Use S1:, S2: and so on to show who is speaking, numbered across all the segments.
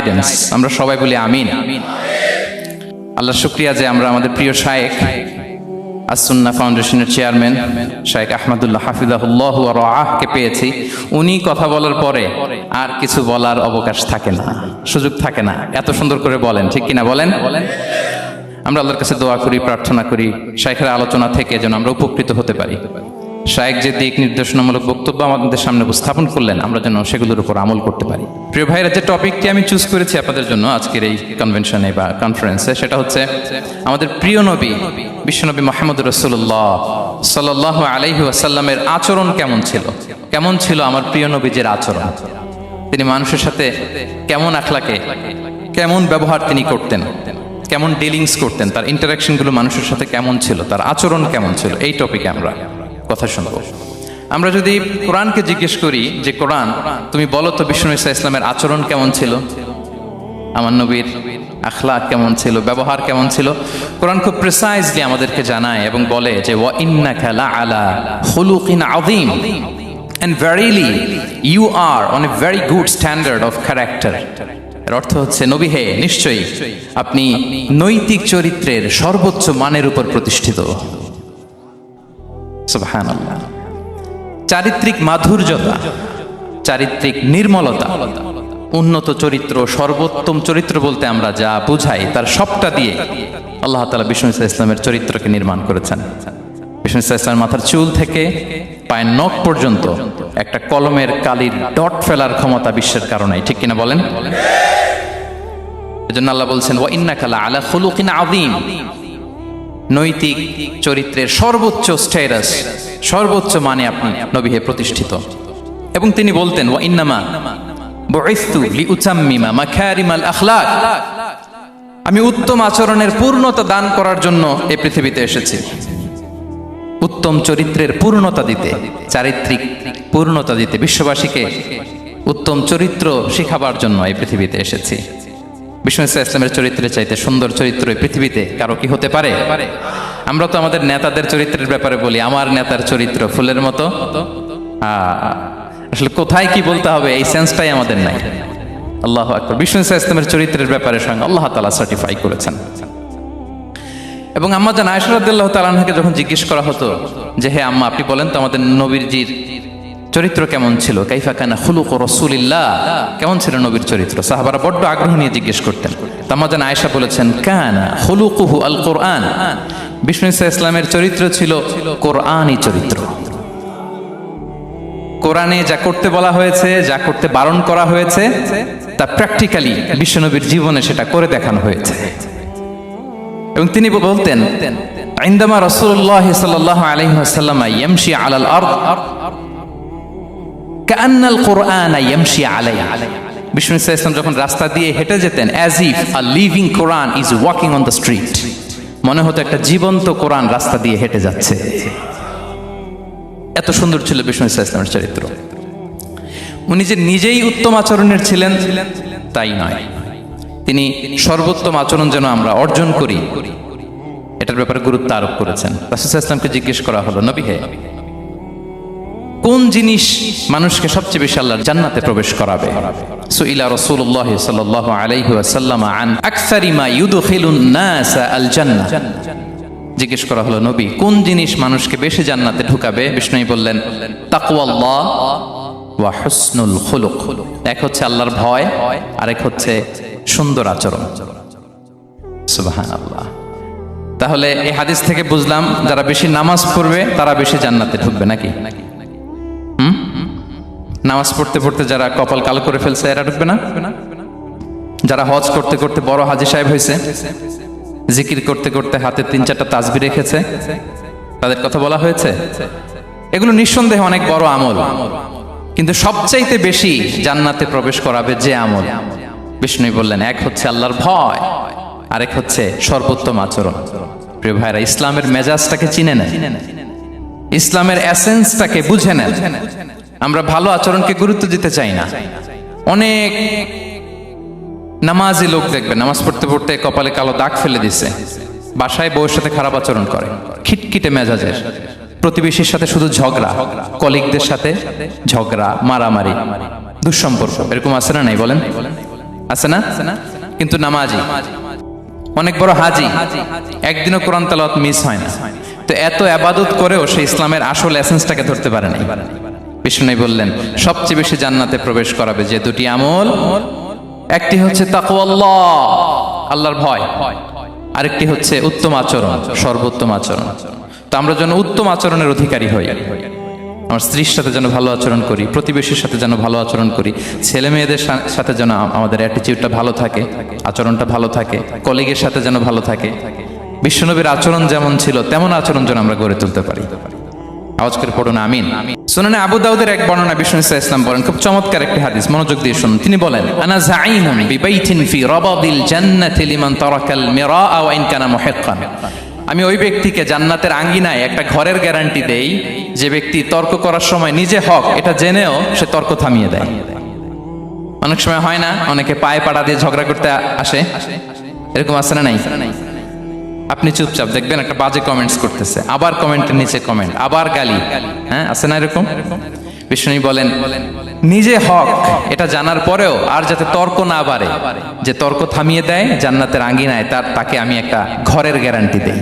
S1: Guidance. আমরা সবাই বলি আমিন। আল্লাহ শুকরিয়া যে আমরা আমাদের প্রিয় শায়েখ আস-সুন্নাহ ফাউন্ডেশনের চেয়ারম্যান শায়েখ আহমদুল্লাহ হাফিজাহুল্লাহ ওয়া রাআহকে পেয়েছি। উনি কথা বলার পরে আর কিছু বলার অবকাশ থাকে না, সুযোগ থাকে না। এত সুন্দর করে বলেন, ঠিক কিনা বলেন? আমরা আল্লাহর কাছে দোয়া করি, প্রার্থনা করি শায়েখের আলোচনা থেকে যেন আমরা উপকৃত হতে পারি। শায়েখ যে দিক নির্দেশনামূলক বক্তব্য আমাদের সামনে উপস্থাপন করলেন, আমরা যেন সেগুলোর উপর আমল করতে পারি। প্রিয় ভাইরা, যে টপিকটি আমি চুজ করেছি আপনাদের জন্য আজকের এই কনভেনশনে বা কনফারেন্সে, সেটা হচ্ছে আমাদের প্রিয় নবী বিশ্বনবী মুহাম্মদুর রাসূলুল্লাহ সাল্লাল্লাহু আলাইহি ওয়াসাল্লামের আচরণ কেমন ছিল। কেমন ছিল আমার প্রিয় নবীজির আচরণ? তিনি মানুষের সাথে কেমন আখলাকে, কেমন ব্যবহার তিনি করতেন, কেমন ডিলিংস করতেন, তার ইন্টারাকশনগুলো মানুষের সাথে কেমন ছিল, তার আচরণ কেমন ছিল, এই টপিকে আমরা কথা শুনবো। আমরা যদি কোরআনকে জিজ্ঞেস করি যে কোরআন তুমি বলো তো বিষ্ণু ইসা ইসলামের আচরণ কেমন ছিল, আমার নবীর আখলাক কেমন ছিল, ব্যবহার কেমন ছিল, কোরআন খুব প্রিসাইজলি আমাদেরকে জানায় এবং বলে যে ওয়া ইন্নাকা লাআলা খুলুকিন আযীম, and verily you are on a very good standard of character। এর অর্থ হচ্ছে নবী হে, নিশ্চয়ই আপনি নৈতিক চরিত্রের সর্বোচ্চ মানের উপর প্রতিষ্ঠিত। সুবহানাল্লাহ। চারিত্রিক মাধুর্যতা, চারিত্রিক নির্মলতা, উন্নত চরিত্র, সর্বোত্তম চরিত্র বলতে আমরা যা বুঝাই তার সবটা দিয়ে আল্লাহ তাআলা বিষ্ণু ইসা ইসলামের চরিত্রকে নির্মাণ করেছেন। বিষ্ণু ইসা ইসলামের মাথার চুল থেকে পায়ের নখ পর্যন্ত একটা কলমের কালির ডট ফেলার ক্ষমতা বিশ্বের কারণে, ঠিক কিনা বলেন? এজন্য আল্লাহ বলছেন ওয়া ইন্নাকা লাআলা খুলুকিন আযীম, নৈতিক চরিত্রের সর্বোচ্চ স্ট্যাটাস, সর্বোচ্চ মানে আপনি নবী হে প্রতিষ্ঠিত। এবং তিনি বলতেন ওয়া ইন্নামা বুইসতু লিউতাম্মিমা মাকারিমাল আখলাক, আমি উত্তম আচরণের পূর্ণতা দান করার জন্য এই পৃথিবীতে এসেছি, উত্তম চরিত্রের পূর্ণতা দিতে, চারিত্রিক পূর্ণতা দিতে, বিশ্ববাসীকে উত্তম চরিত্র শিখাবার জন্য এই পৃথিবীতে এসেছি। বিষ্ণু ইসা ইসলামের চরিত্রের চাইতে সুন্দর চরিত্র এই পৃথিবীতে কারো কি হতে পারে? আমরা তো আমাদের নেতাদের চরিত্রের ব্যাপারে বলি আমার নেতার চরিত্র ফুলের মতো। আসলে কোথায় কি বলতে হবে এই সেন্সটাই আমাদের নাই। আল্লাহু আকবার। বিষ্ণু ইসা ইসলামের চরিত্রের ব্যাপারে স্বয়ং আল্লাহ তাআলা সার্টিফাই করেছেন। এবং আম্মা জান আয়েশা রাদিয়াল্লাহু তাআলা আনহাকে যখন জিজ্ঞেস করা হতো যে হে আম্মা, আপনি বলেন তো আমাদের নবীজির চরিত্র কেমন ছিল, কাইফা কানা খুলুকু রাসূলিল্লাহ, কেমন ছিল নবীর চরিত্র, সাহাবারা বড্ড আগ্রহ নিয়ে জিজ্ঞেস করতেন। আম্মা জান আয়েশা বলেছেন কানা খুলুকুহু আল কোরআন, বিষ্ণু ইসা ইসলামের চরিত্র ছিল কোরআনী চরিত্র। কোরআনে যা করতে বলা হয়েছে, যা করতে বারণ করা হয়েছে, তা প্র্যাকটিক্যালি বিশ্বনবীর জীবনে সেটা করে দেখানো হয়েছে। এবং তিনি বলতেন ইনদামা রাসূলুল্লাহ সাল্লাল্লাহু আলাইহি ওয়াসাল্লাম ইয়ামশি আলাল আরদ কাআন্নাল কুরআন ইয়ামশি আলাইহি, বিষ্ণু ইসা ইসলাম যখন রাস্তা দিয়ে হেঁটে যেতেন as if a living Quran is walking on the street, মনে হতো একটা জীবন্ত কোরআন রাস্তা দিয়ে হেঁটে যাচ্ছে। এত সুন্দর ছিল বিষ্ণু ইসা ইসলামের চরিত্র। উনি যে নিজেই উত্তম আচরণের ছিলেন তাই নয়, তিনি সর্বোত্তম আচরণ যেন আমরা অর্জন করি এটার ব্যাপারে গুরুত্ব আরোপ করেছেন। রাসূল সাল্লাল্লাহু আলাইহি ওয়াসাল্লামকে জিজ্ঞেস করা হলো নবী হে, কোন জিনিস মানুষকে সবচেয়ে বেশি আল্লাহর জান্নাতে প্রবেশ করাবে? সুইলা রাসূলুল্লাহ সাল্লাল্লাহু আলাইহি ওয়াসাল্লাম আন আকসারি মা ইউদখিলুন নাস আল জান্নাহ, জিজ্ঞেস করা হলো নবী কোন জিনিস মানুষকে বেশি জান্নাতে ঢুকাবে? বিষ্ণু বললেন তাকওয়াল্লাহ ওয়া হুসনুল খুলুক, এক হচ্ছে আল্লাহর ভয়, আরেক হচ্ছে সুন্দর আচরণ। সুবহানাল্লাহ। তাহলে এই হাদিস থেকে বুঝলাম যারা বেশি নামাজ পড়বে তারা বেশি জান্নাতে ঢুকবে নাকি? নামাজ পড়তে পড়তে যারা কপাল কালো করে ফেলছে এরা ঢুকবে না? যারা হজ করতে করতে বড় হাজী সাহেব হয়েছে, জিকির করতে করতে হাতে 3-4টা তাসবিহ রেখেছে, তাদের কথা বলা হয়েছে? এগুলো নিঃসন্দেহে অনেক বড় আমল, কিন্তু সবচাইতে বেশি জান্নাতে প্রবেশ করাবে যে আমল, বিষ্ণু বললেন এক হচ্ছে আল্লাহর ভয়, আরেক হচ্ছে সর্বোত্তম আচরণ। প্রিয় ভাইরা, ইসলামের মেজাজটাকে চিনে নেন, ইসলামের এসেন্সটাকে বুঝে নেন। আমরা ভালো আচরণকে গুরুত্ব দিতে চাই না। অনেক নামাজি লোক দেখবে নামাজ পড়তে পড়তে কপালে কালো দাগ ফেলে দিছে, বাসায় বউয়ের সাথে খারাপ আচরণ করে, খিটখিটে মেজাজের, প্রতিবেশীর সাথে শুধু ঝগড়া, কলিগদের সাথে ঝগড়া, মারামারি, দুঃসম্পর্ক, এরকম আছে না নাই বলেন? আছে না? কিন্তু নামাজি, অনেক বড় হাজি, একদিনও কোরআন তেলাওয়াত মিস হয় না। তো এত ইবাদত করেও সে ইসলামের আসল এসেন্সটাকে ধরতে পারে নাই। বিষ্ণু বললেন সবচেয়ে বেশি জান্নাতে প্রবেশ করাবে যে দুটি আমল, একটি হচ্ছে তাকওয়াল্লাহ, আল্লাহর ভয়, আরেকটি হচ্ছে উত্তম আচরণ, সর্বোত্তম আচরণ। তো আমরা যেন উত্তম আচরণের অধিকারী হই, আমার স্ত্রীর সাথে যেন ভালো আচরণ করি, প্রতিবেশীর সাথে যেন ভালো আচরণ করি, ছেলে মেয়েদের সাথে যেন আমাদের অ্যাটিটিউডটা ভালো থাকে, আচরণটা ভালো থাকে, কলিগের সাথে যেন ভালো থাকে। বিশ্বনবীর আচরণ যেমন ছিল তেমন আচরণ যেন আমরা গড়ে তুলতে পারি। আওয়াজ করে পড়ুন আমিন। শুনুন, আবু দাউদের এক বর্ণনা বিষ্ণু ইসলাম বলেন, খুব চমৎকার একটি হাদিস, মনোযোগ দিয়ে শুনুন। তিনি বলেন, আনা যাঈমুন বিবাইতিন ফি রাবাদিল জান্নাতি লিমান তারাকাল মিরাআ ওয়া ইন কানা মুহিক্কান। আমি ওই ব্যক্তিকে জান্নাতের আঙ্গিনায় একটা ঘরের গ্যারান্টি দেই যে ব্যক্তি তর্ক করার সময় নিজে হক এটা জেনেও সে তর্ক থামিয়ে দেয়। অনেক সময় হয় না, অনেকে পায়ে পাড়া দিয়ে ঝগড়া করতে আসে, এরকম আছে না নাই? আপনি চুপচাপ দেখবেন একটা বাজে কমেন্টস করতেছে, আবার কমেন্টের নিচে কমেন্ট, আবার গালি, হ্যাঁ আছে না এরকম? বিষ্ণু বলেন নিজে হক এটা জানার পরেও আর যাতে তর্ক না বাড়ে, যে তর্ক থামিয়ে দেয় জান্নাতের আঙ্গিনায়, তাকে আমি একটা ঘরের গ্যারান্টি দেই।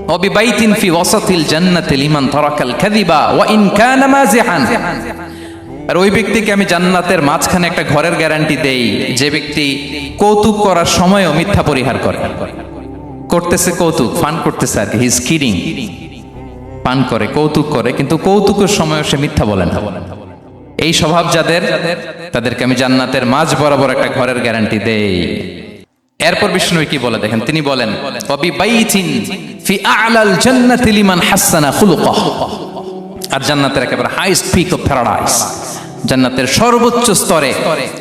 S1: ওয়াবিবাইতিন ফি ওয়াসাতিল জান্নাতি লিমান তারাকাল কাযিবা ওয়া ইন কানা মাযিহান। আর ওই ব্যক্তিকে আমি জান্নাতের মাঝখানে একটা ঘরের গ্যারান্টি দেই যে ব্যক্তি কৌতুক করার সময়ও মিথ্যা পরিহার করে। করতেছে কৌতুক, ফান করতেছে আর কি, হি ইজ কিডিং, পান করে, কৌতুক করে, কিন্তু কৌতুকের সময়ও সে মিথ্যা বলে না। এই স্বভাব যাদের, তাদেরকে আমি জান্নাতের মাঝ বরাবর একটা ঘরের গ্যারান্টি দেই। এরপর বিষ্ণু কি বলে দেখেন, তিনি বলেন ওয়াবিবাইতিন ফি আ'লাল জান্নাতি লিমান হাসানা খুলুকাহু। আর জান্নাতের একেবারে হাইস্ট পিক অফ প্যারাডাইস, জান্নাতের সর্বোচ্চ স্তরে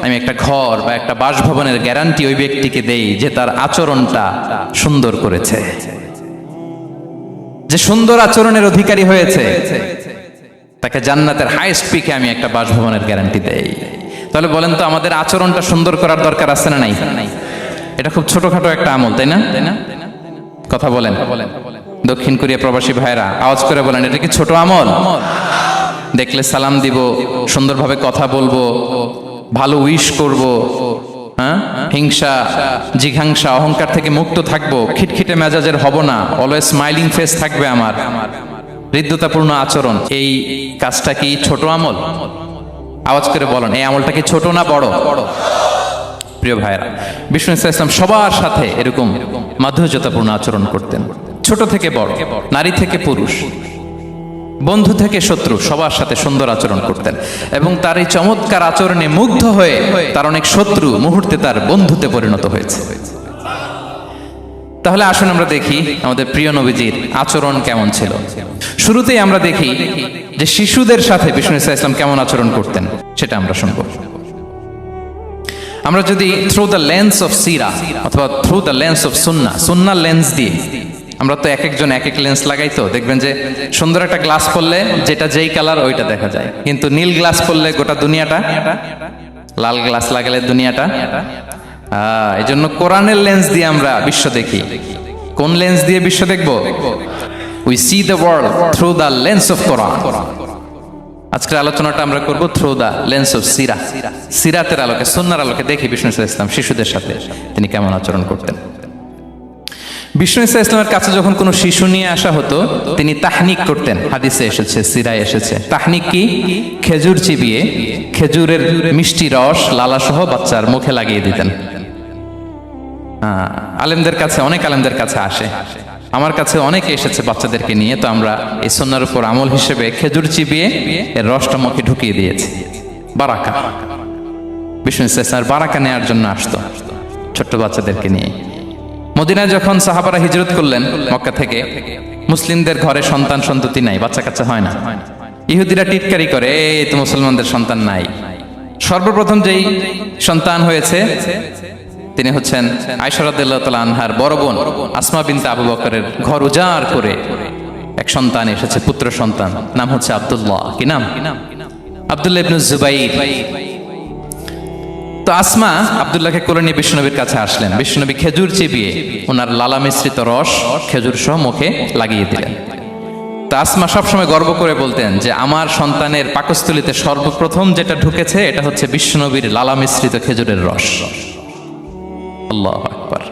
S1: আমি একটা ঘর বা একটা বাসভবনের গ্যারান্টি ওই ব্যক্তিকে দেই যে তার আচরণটা সুন্দর করেছে, যে সুন্দর আচরণের অধিকারী হয়েছে, তাকে জান্নাতের হাইস্ট পিকে আমি একটা বাসভবনের গ্যারান্টি দেই। তাহলে বলেন তো আমাদের আচরণটা সুন্দর করার দরকার আছে না নাই? এটা খুব ছোটখাটো একটা আমল, তাই না? কথা বলেন। দক্ষিণ কোরিয়া প্রবাসী ভাইরা আওয়াজ করে বলেন, এটা কি ছোট আমল? দেখলে সালাম দিব, সুন্দরভাবে কথা বলবো, ভালো উইশ করব, হ্যাঁ, হিংসা জিঘাংসা অহংকার থেকে মুক্ত থাকবো, খিটখিটে মেজাজের হব না, অলওয়েজ স্মাইলিং ফেস থাকবে আমার, হৃদ্যতাপূর্ণ আচরণ। এই কাজটা কি ছোট আমল? আওয়াজ করে বলেন, এই আমলটা কি ছোট না বড়? প্রিয় ভাইরা, বিষ্ণু ইসলাম সবার সাথে এরকম মাধুর্যতাপূর্ণ আচরণ করতেন, ছোট থেকে বড়, নারী থেকে পুরুষ, বন্ধু থেকে শত্রু, সবার সাথে সুন্দর আচরণ করতেন। এবং তার এই চমৎকার আচরণে মুগ্ধ হয়ে তার অনেক শত্রু মুহূর্তে তার বন্ধুতে পরিণত হয়েছে। তাহলে আসুন আমরা দেখি আমাদের প্রিয় নবীজির আচরণ কেমন ছিল। শুরুতেই আমরা দেখি যে শিশুদের সাথে বিষ্ণু ইসলাম কেমন আচরণ করতেন, সেটা আমরা শুনবো। আমরা যদি থ্রু দ্য লেন্স অফ সিরা অথবা থ্রু দ্য লেন্স অফ সুন্না, সুন্নার লেন্স দিয়ে, আমরা তো এক একজন এক এক লেন্স লাগাই, তো দেখবেন যে সুন্দর একটা গ্লাস পরলে যেটা যেই কালার ওইটা দেখা যায়, কিন্তু নীল গ্লাস পরলে গোটা দুনিয়াটা, লাল গ্লাস লাগালে দুনিয়াটা। এই জন্য কোরআনের লেন্স দিয়ে আমরা বিশ্ব দেখি। কোন লেন্স দিয়ে বিশ্ব দেখব? We see the world through the lens of Quran. আজকের আলোচনাটা আমরা করব থ্রু দ্য লেন্স অফ সিরা, সিরাতের আলোকে, সুন্নাহর আলোকে দেখি বিষ্ণু ইসলাম শিশুদের সাথে তিনি কেমন আচরণ করতেন। বিষ্ণু ইসলামের কাছে যখন কোনো শিশু নিয়ে আসা হতো, তিনি তাহনিক করতেন। হাদিসে এসেছে, সিরায় এসেছে। তাহনিক কি? খেজুর চিবিয়ে খেজুরের মিষ্টি রস লালাসহ বাচ্চার মুখে লাগিয়ে দিতেন। আলেমদের কাছে, অনেক আলেমদের কাছে আসে, আমার কাছে অনেকে এসেছে বাচ্চাদেরকে নিয়ে, তো আমরা এই সুন্নাহর উপর আমল হিসেবে খেজুর চিবিয়ে এর রসটা মুখে ঢুকিয়ে দিয়েছি। বারাকা, বিষ্ণু ইসলামের বারাকা নেওয়ার জন্য আসতো ছোট্ট বাচ্চাদেরকে নিয়ে। মদিনায় যখন সাহাবারা হিজরত করলেন মক্কা থেকে, মুসলিমদের ঘরে সন্তান সন্ততি নাই, বাচ্চা কাচ্চা হয় না। ইহুদিরা টিটকারি করে, এই তো মুসলমানদের সন্তান নাই। সর্বপ্রথম যেই সন্তান হয়েছে তিনি হচ্ছেন আয়েশা রাদিয়াল্লাহু তাআলা আনহার বড় বোন আসমা বিনতে আবু বকরের ঘর উজাড় করে এক সন্তান এসেছে, পুত্র সন্তান, নাম হচ্ছে আব্দুল্লাহ। কি নাম? আব্দুল্লাহ ইবনে জুবাইর। তো আসমা আব্দুল্লাহকে কোলে নিয়ে বিষ্ণুনবীর কাছে আসলেন। বিষ্ণুনবী খেজুর চিবিয়ে ওনার লালা মিশ্রিত রস খেজুর সহ মুখে লাগিয়ে দিলেন। আসমা সবসময় গর্ব করে বলতেন যে আমার সন্তানের পাকস্থলীতে সর্বপ্রথম যেটা ঢুকেছে এটা হচ্ছে বিশ্বনবীর লালা মিশ্রিত খেজুরের রস। আল্লাহু আকবার।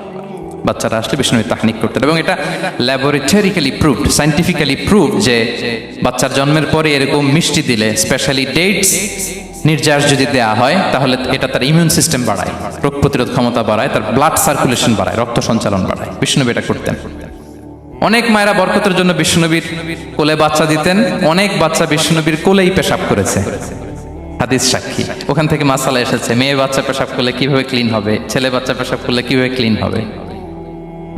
S1: বাচ্চারা আসলে বিশ্বনবী তাহনিক করতেন এবং এটা ল্যাবরেটরিক্যালি প্রুভড, সায়েন্টিফিক্যালি প্রুভড যে বাচ্চার জন্মের পরে এরকম মিষ্টি দিলে, স্পেশালি ডেটস নির্যাস যদি দেয়া হয়, তাহলে এটা তার ইমিউন সিস্টেম বাড়ায়, রোগ প্রতিরোধ ক্ষমতা বাড়ায়, তার ব্লাড সার্কুলেশন বাড়ায়, রক্ত সঞ্চালন বাড়ায়। বিশ্বনবী এটা করতেন। অনেক মায়েরা বরকতের জন্য বিশ্বনবীর কোলে বাচ্চা দিতেন, অনেক বাচ্চা বিশ্বনবীর কোলেই পেশাব করেছে, হাদিস সাক্ষী। ওখান থেকে মাসালা এসেছে, মেয়ে বাচ্চা পেশাব করলে কিভাবে ক্লিন হবে, ছেলে বাচ্চা পেশাব করলে কিভাবে ক্লিন হবে।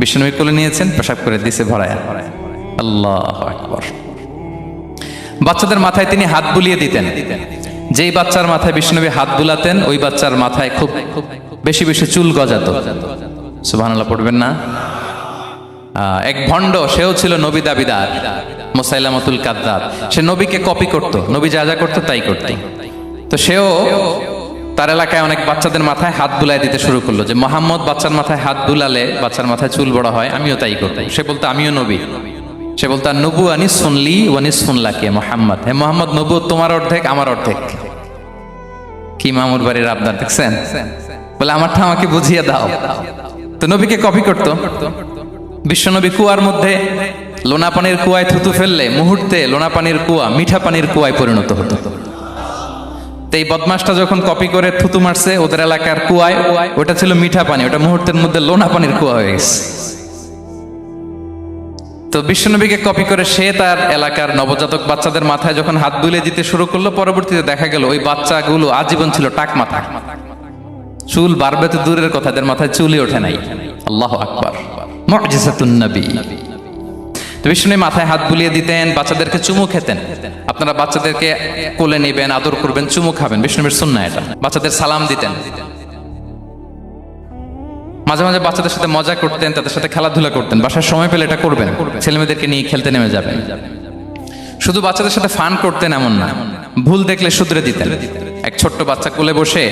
S1: বিশ্বনবীর কোলে নিয়েছেন, পেশাব করে দিছে ভরায়া। আল্লাহু আকবার। বাচ্চাদের মাথায় তিনি হাত বুলিয়ে দিতেন। যেই বাচ্চার মাথায় বিশ্বনবী হাত বুলাতেন, ওই বাচ্চার মাথায় খুব বেশি বেশি চুল গজাতো। সুবহানাল্লাহ পড়বেন না? এক ভণ্ড, সেও ছিল নবী দাবিদার, মুসাইলামাতুল কাযযাব। সে নবীকে কপি করত, নবী যা যা করতো তাই করত। তো সেও তার এলাকায় অনেক বাচ্চাদের মাথায় হাত বুলাই দিতে শুরু করলো, যে মোহাম্মদ বাচ্চার মাথায় হাত বুলালে বাচ্চার মাথায় চুল বড় হয়, আমিও তাই করব। সে বলতো আমিও নবী। সে বলতো নবু আনি শুনলি ওয়ানি শুনলাকে মোহাম্মদ, হে মোহাম্মদ, নবু তোমার অর্ধেক আমার অর্ধেক। কি মামুর বাড়ির আবদার দেখছেন? বলে আমারটা আমাকে বুঝিয়ে দাও। তো নবীকে কপি করতো। বিশ্বনবী কুয়ার মধ্যে লোনা পানির কুয়ায় থুতু ফেললে মুহূর্তে লোনা পানির কুয়া মিঠা পানির কুয়ায় পরিণত হতো। এই বদমাসটা যখন কপি করে থুতু মারছে ওদের এলাকার কুয়ায়, ওটা ছিল মিঠা পানি, ওটা মুহূর্তের মধ্যে লোনা পানির কুয়া হয়ে গেছে। তো বিশ্বনবীকে কপি করে সে তার এলাকার নবজাতক বাচ্চাদের মাথায় যখন হাত বুলিয়ে দিতে শুরু করলো, পরবর্তীতে দেখা গেল ওই বাচ্চাগুলো আজীবন ছিল টাক মাথা। চুল বাড়বে তো দূরের কথা, এদের মাথায় চুলই ওঠে নাই। আল্লাহু আকবার। মুজিজাতুন নবী। তো বিশ্বনবী মাথায় হাত বুলিয়ে দিতেন, বাচ্চাদেরকে চুমু খেতেন। আপনারা বাচ্চাদেরকে কোলে নেবেন, আদর করবেন, চুমু খাবেন, বিশ্বনবীর সুন্নাহ এটা। বাচ্চাদের সালাম দিতেন। মাঝে মাঝে বাচ্চাদের সাথে মজা করতেন, তাদের সাথে খেলাধুলা করতেন। বাসার সময় পেলে এটা করবেন, ছেলেমেয়েদেরকে নিয়ে খেলতে নেমে যাবেন। শুধু বাচ্চাদের সাথে ফান করতেন এমন না, ভুল দেখলে শুধরে দিতেন। এক ছোট্ট বাচ্চা কোলে বসে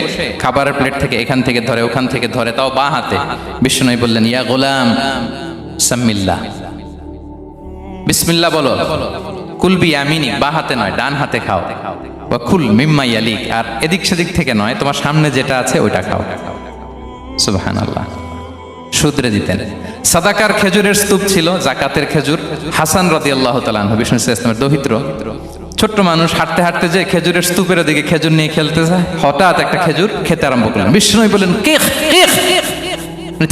S1: খাবারের প্লেট থেকে এখান থেকে ধরে ওখান থেকে ধরে, তাও বাঁ হাতে। বিশ্বনবী বললেন, ইয়া গোলাম সাম্মিল্লাহ, বিসমিল্লাহ বলো। কুল বিয়ামিনি, বাঁ হাতে নয় ডান হাতে খাও। ওয়া কুল মিম্মা ইয়ালিক, আর এদিক সেদিক থেকে নয়, তোমার সামনে যেটা আছে ওইটা খাও। সুবহানাল্লাহ। শুধরে দিতেন। সাদাকার খেজুরের স্তূপ ছিল, জাকাতের খেজুর। হাসান রাদিয়াল্লাহু তাআলা আনহু, বিষ্ণু ইসলামের দৌহিত্র, ছোট্ট মানুষ, হাঁটতে হাঁটতে যে খেজুরের স্তূপের দিকে খেজুর নিয়ে খেলতে যায়, হঠাৎ একটা খেজুর খেতে আরম্ভ করলেন। বিষ্ণু বললেন, কিখ কিখ,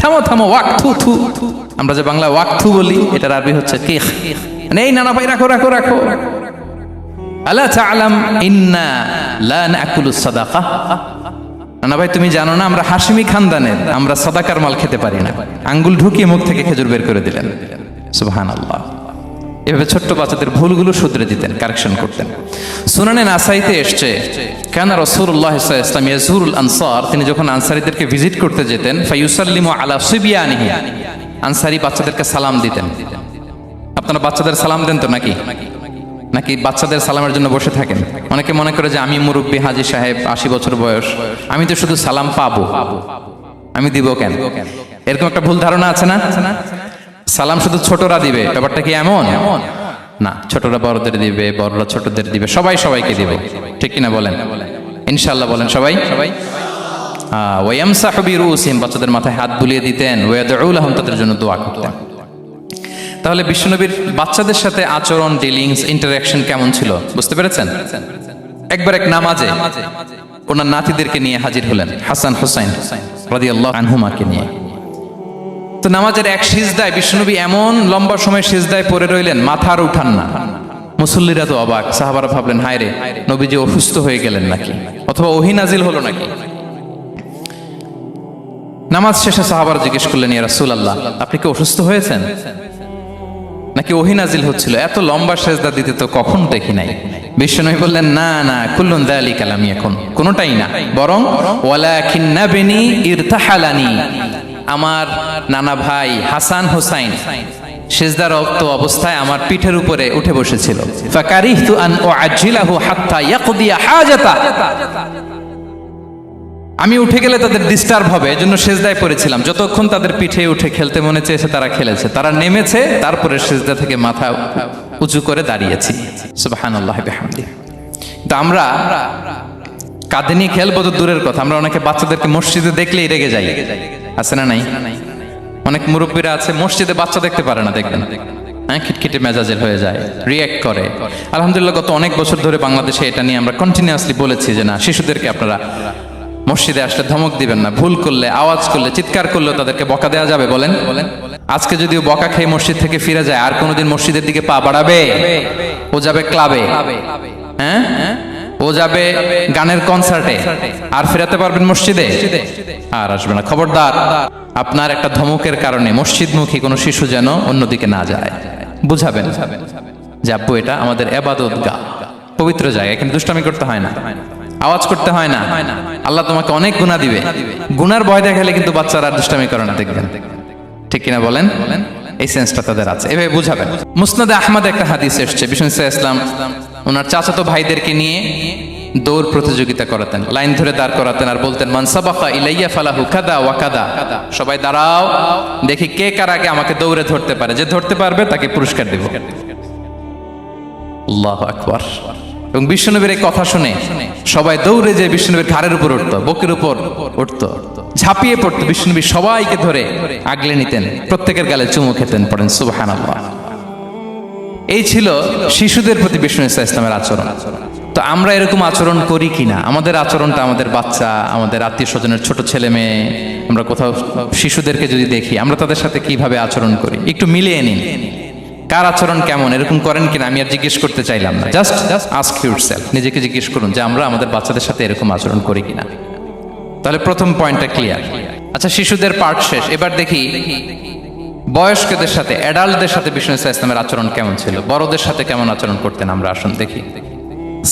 S1: থামো থামো, ওয়াক থু থু। আমরা যে বাংলা ওয়াক থু বলি, এটার আরবি হচ্ছে কিখ। এই নানা ভাই, রাখো রাখো রাখো। আলা তাআলাম ইন্না লা নাকুলুস সাদাকা। না ভাই, তুমি জানো না আমরা হাশিমি খানদানের, আমরা সাদাকার মাল খেতে পারি না। আঙ্গুল ঢুকিয়ে মুখ থেকে খেজুর বের করে দিলেন। সুবহানাল্লাহ। এভাবে ছোট্ট বাচ্চাদের ভুলগুলো শুধরে দিতেন, কারেকশন করতেন। সুনানে নাসাইতে এসছে, কানা রাসূলুল্লাহ সাল্লাল্লাহু আলাইহি ওয়াসাল্লাম ইয়াজুরুল আনসার, তিনি যখন আনসারীদেরকে ভিজিট করতে যেতেন, ফায়ুসাল্লিমু আলা সিবিয়ানিহি, আনসারী বাচ্চাদেরকে সালাম দিতেন। আপনারা বাচ্চাদের সালাম দেন তো নাকি? নাকি বাচ্চাদের সালামের জন্য বসে থাকেন? অনেকে মনে করে যে আমি মুরব্বী হাজী সাহেব, 80 বছর বয়স, আমি তো শুধু সালাম পাবো, আমি দিব কেন? এরকম একটা ভুল ধারণা আছে না? সালাম শুধু ছোটরা দিবে, ব্যাপারটা কি এমন না? ছোটরা বড়দের দিবে, বড়রা ছোটদের দিবে, সবাই সবাইকে দিবে, ঠিক কিনা বলেন? ইনশাআল্লাহ বলেন সবাই। ওয়ায়ামসাহু বিরুসিহিম, বাচ্চাদের মাথায় হাত বুলিয়ে দিতেন। ওয়ায়াদউ লাহুম, তাদের জন্য দোয়া করতেন। তাহলে বিশ্বনবীর বাচ্চাদের সাথে আচরণ, ডিলিংস, ইন্টারঅ্যাকশন কেমন ছিল বুঝতে পেরেছেন? একবার এক নামাজে ওনার নাতিদেরকে নিয়ে হাজির হলেন, হাসান হুসাইন রাদিয়াল্লাহু আনহুমাকে নিয়ে। তো নামাজের এক সিজদায় বিশ্বনবী এমন লম্বা সময় সিজদায় পড়ে রইলেন, মাথা আর উঠান না। মুসল্লিরা তো অবাক, সাহাবারা ভাবলেন, হায় রে, নবীজি অসুস্থ হয়ে গেলেন নাকি, অথবা ওহী নাজিল হলো নাকি। নামাজ শেষে সাহাবারা জিজ্ঞেস করলেন, ইয়া রাসূলুল্লাহ, আপনি কি অসুস্থ হয়েছেন নাকি ওহী নাজিল হচ্ছিল? এত লম্বা সেজদা দিতে তো কখন দেখি নাই। বিশ্বনবী বললেন, না না, কুল্লুন যালিকা লাম ইয়াকুন, কোনটাই না, বরং ওয়ালাকিন্না বিনি ইরতাহালানি, আমার নানা ভাই হাসান হুসাইন সিজদারত অবস্থায় আমার পিঠের উপরে উঠে বসেছিল। ফাকারিহতু আন উআজ্জিলাহু হাত্তা ইয়াকদিয়া হাজাতা, আমি উঠে গেলে তাদের ডিস্টার্ব হবে, এজন্য সেজদায় পড়েছিলাম। যতক্ষণ তাদের পিঠে উঠে খেলতে মনে চেয়েছে তারা খেলেছে, তারা নেমেছে, তারপরে সেজদা থেকে মাথা উঁচু করে দাঁড়িয়েছি। সুবহানাল্লাহ বিহামদি। তো আমরা কাঁধে নিয়ে খেলবো তো দূরের কথা, আমরা অনেকে বাচ্চাদেরকে মসজিদে দেখলেই রেগে যাই, আছে না নাই? অনেক মুরব্বীরা আছে মসজিদে বাচ্চা দেখতে পারে না, দেখবেন হ্যাঁ, খিটখিটে মেজাজের হয়ে যায়, রিয়্যাক্ট করে। আলহামদুলিল্লাহ গত অনেক বছর ধরে বাংলাদেশে এটা নিয়ে আমরা কন্টিনিউয়াসলি বলেছি যে না, শিশুদেরকে আপনারা মসজিদে আসলে ধমক দিবেন না, ভুল করলে, আওয়াজ করলে, চিৎকার করলেও তাদেরকে বকা দেওয়া যাবে? বলেন। আজকে যদিও বকা খেয়ে মসজিদ থেকে ফিরে যায়, আর কোনোদিন মসজিদের দিকে পা বাড়াবে? ও যাবে ক্লাবে, হ্যাঁ, ও যাবে গানের কনসার্টে, আর ফেরাতে পারবেন মসজিদে? আর আসবে না। খবরদার, আপনার একটা ধমকের কারণে মসজিদমুখী কোনো শিশু যেন অন্যদিকে না যায়। বুঝাবেন যে আব্বু এটা আমাদের ইবাদত গাহ, পবিত্র জায়গা, এখানে দুষ্টামি করতে হয় না, আওয়াজ করতে হয় না, আল্লাহ তোমাকে অনেক গুনাহ দিবে। গুনার ভয় দেখালে কিন্তু বাচ্চারা আর দুষ্টামি করে না, দেখবেন। ঠিক কিনা বলেন? এই সেন্সটা তাদের আছে, এভাবে বুঝাবেন। মুসনাদে আহমদ একটা হাদিস এসেছে, বিষ্ণু ইসলাম ওনার চাচাতো ভাইদেরকে নিয়ে দৌড় প্রতিযোগিতা করাতেন, লাইন ধরে দাঁড় করাতেন আর বলতেন মান সাবাকা ইলাইয়া ফালাহু কাদা ওয়া কাদা, সবাই দাঁড়াও, দেখি কে কার আগে আমাকে দৌড়ে ধরতে পারে, যে ধরতে পারবে তাকে পুরস্কার দেব। আল্লাহু আকবার। এবং বিশ্বনবীর এই কথা শুনে সবাই দৌড়ে যে বিশ্বনবীর ঘাড়ের উপর উঠতো, বুকের উপর উঠতো, ঝাঁপিয়ে পড়তো, বিশ্বনবী সবাইকে ধরে আগলে নিতেন, প্রত্যেকের গালে চুমু খেতেন। পড়েন সুবহানাল্লাহ। এই ছিল শিশুদের প্রতি বিষ্ণু ইসলামের আচরণ। তো আমরা এরকম আচরণ করি কিনা? আমাদের আচরণটা আমাদের বাচ্চা, আমাদের আত্মীয় স্বজনের ছোট ছেলে মেয়ে, আমরা কোথাও শিশুদেরকে যদি দেখি, আমরা তাদের সাথে কিভাবে আচরণ করি একটু মিলিয়ে নিন। কার আচরণ কেমন, এরকম করেন কিনা আমি আর জিজ্ঞেস করতে চাইলাম না, জাস্ট আস্ক ইউরসেলফ, নিজেকে জিজ্ঞেস করুন যে আমরা আমাদের বাচ্চাদের সাথে এরকম আচরণ করি কিনা। তাহলে প্রথম পয়েন্টটা ক্লিয়ার। আচ্ছা, শিশুদের পার্ট শেষ, এবার দেখি বয়স্কদের সাথে, অ্যাডাল্টদের সাথে বিষ্ণু ইসলামের আচরণ কেমন ছিল, বড়দের সাথে কেমন আচরণ করতেন আমরা। আসুন দেখি।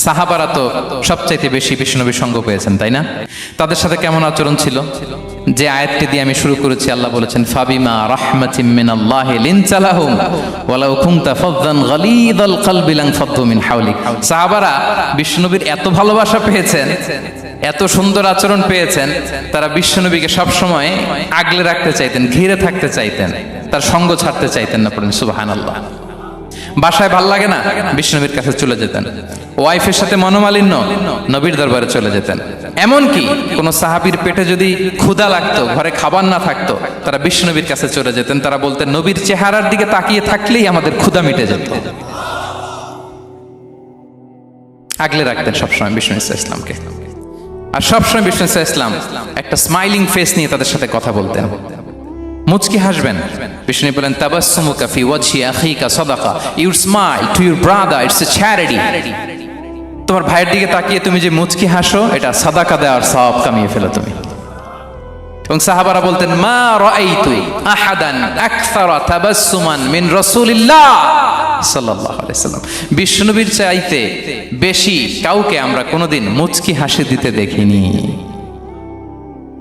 S1: সাহাবারা তো সবচাইতে বেশি বিষ্ণুনবীর সঙ্গ পেয়েছেন, তাই না? তাদের সাথে কেমন আচরণ ছিল? যে আয়াতটি দিয়ে আমি শুরু করেছি, আল্লাহ বলেছেন ফাবিমা রাহমাতিম মিনাল্লাহি লিনতা লাহুম ওয়ালাউ কুনতা ফাযযান গালিযাল কলবি লানফাদ্দু মিন হাওলিক। সাহাবারা বিষ্ণুনবীর এত ভালোবাসা পেয়েছেন, এত সুন্দর আচরণ পেয়েছেন, তারা বিশ্বনবীকে সবসময় আগলে রাখতে চাইতেন, ঘিরে থাকতে চাইতেন, তার সঙ্গ ছাড়তে চাইতেন না। পড়েন সুবহানাল্লাহ। বাসায় ভাল লাগে না, বিশ্বনবীর কাছে চলে যেতেন। ওয়াইফের সাথে মনোমালিন্য, নবীর দরবারে চলে যেতেন। এমনকি কোন সাহাবীর পেটে যদি ক্ষুধা লাগতো, ঘরে খাবার না থাকতো, তারা বিশ্বনবীর কাছে চলে যেতেন। তারা বলতেন নবীর চেহারার দিকে তাকিয়ে থাকলেই আমাদের ক্ষুধা মিটে যেত। আগলে রাখতেন সবসময় বিষ্ণু ইসলামকে। আর সবসময় বিষ্ণু ইসলাম একটা স্মাইলিং ফেস নিয়ে তাদের সাথে কথা বলতেন, মুচকি হাসবেন। বিষ্ণু বলেন তাবাসসুমুকা ফি ওয়াজহি আখিকা সাদাকা, you smile to your brother, it's a charity. তোমার ভাইয়ের দিকে তাকিয়ে তুমি যে মুচকি হাসো, এটা সাদাকা দেওয়ার সওয়াব কামিয়ে ফেলো তুমি। এবং সাহাবারা বলতেন মা রাআইতু আহাদান আকসারা তাবাসসুমান মিন রাসূলিল্লাহ সাল্লাল্লাহু আলাইহি ওয়াসাল্লাম। বিষ্ণুবীর চাইতে বেশি কাউকে আমরা কোনোদিন মুচকি হাসি দিতে দেখিনি।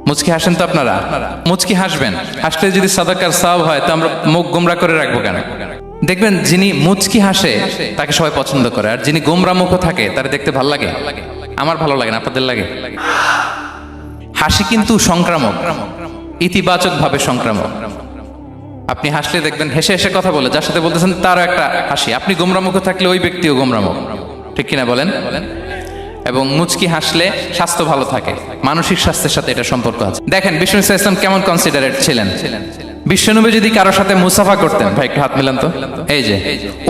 S1: মুচকি হাসেন তো আপনারা? মুচকি হাসবেন, হাসলে যদি সাদাকার সওয়াব হয় তো আমরা মুখ গোমরা করে রাখবো কেন? দেখবেন যিনি মুচকি হাসে তাকে সবাই পছন্দ করে, আর যিনি গোমরা মুখ থাকে তার দেখতে ভালো লাগে। আমার ভালো লাগে না, আপনাদের লাগে? হাসি কিন্তু সংক্রামক, ইতিবাচক ভাবে সংক্রামক। আপনি হাসলে দেখবেন হেসে হেসে কথা বলে, যার সাথে বলতেছেন তারও একটা হাসি। আপনি গোমরা মুখ থাকলে ওই ব্যক্তিও গোমরা মুখ, ঠিক কিনা বলেন? এবং মুচকি হাসলে স্বাস্থ্য ভালো থাকে, মানসিক স্বাস্থ্যের সাথে এটা সম্পর্ক আছে। দেখেন বিষ্ণু ইসলাম কেমন কনসিডারেট ছিলেন। বিশ্বনবী যদি কারোর সাথে মুসাফা করতেন, ভাই একটু হাত মিলান তো, এই যে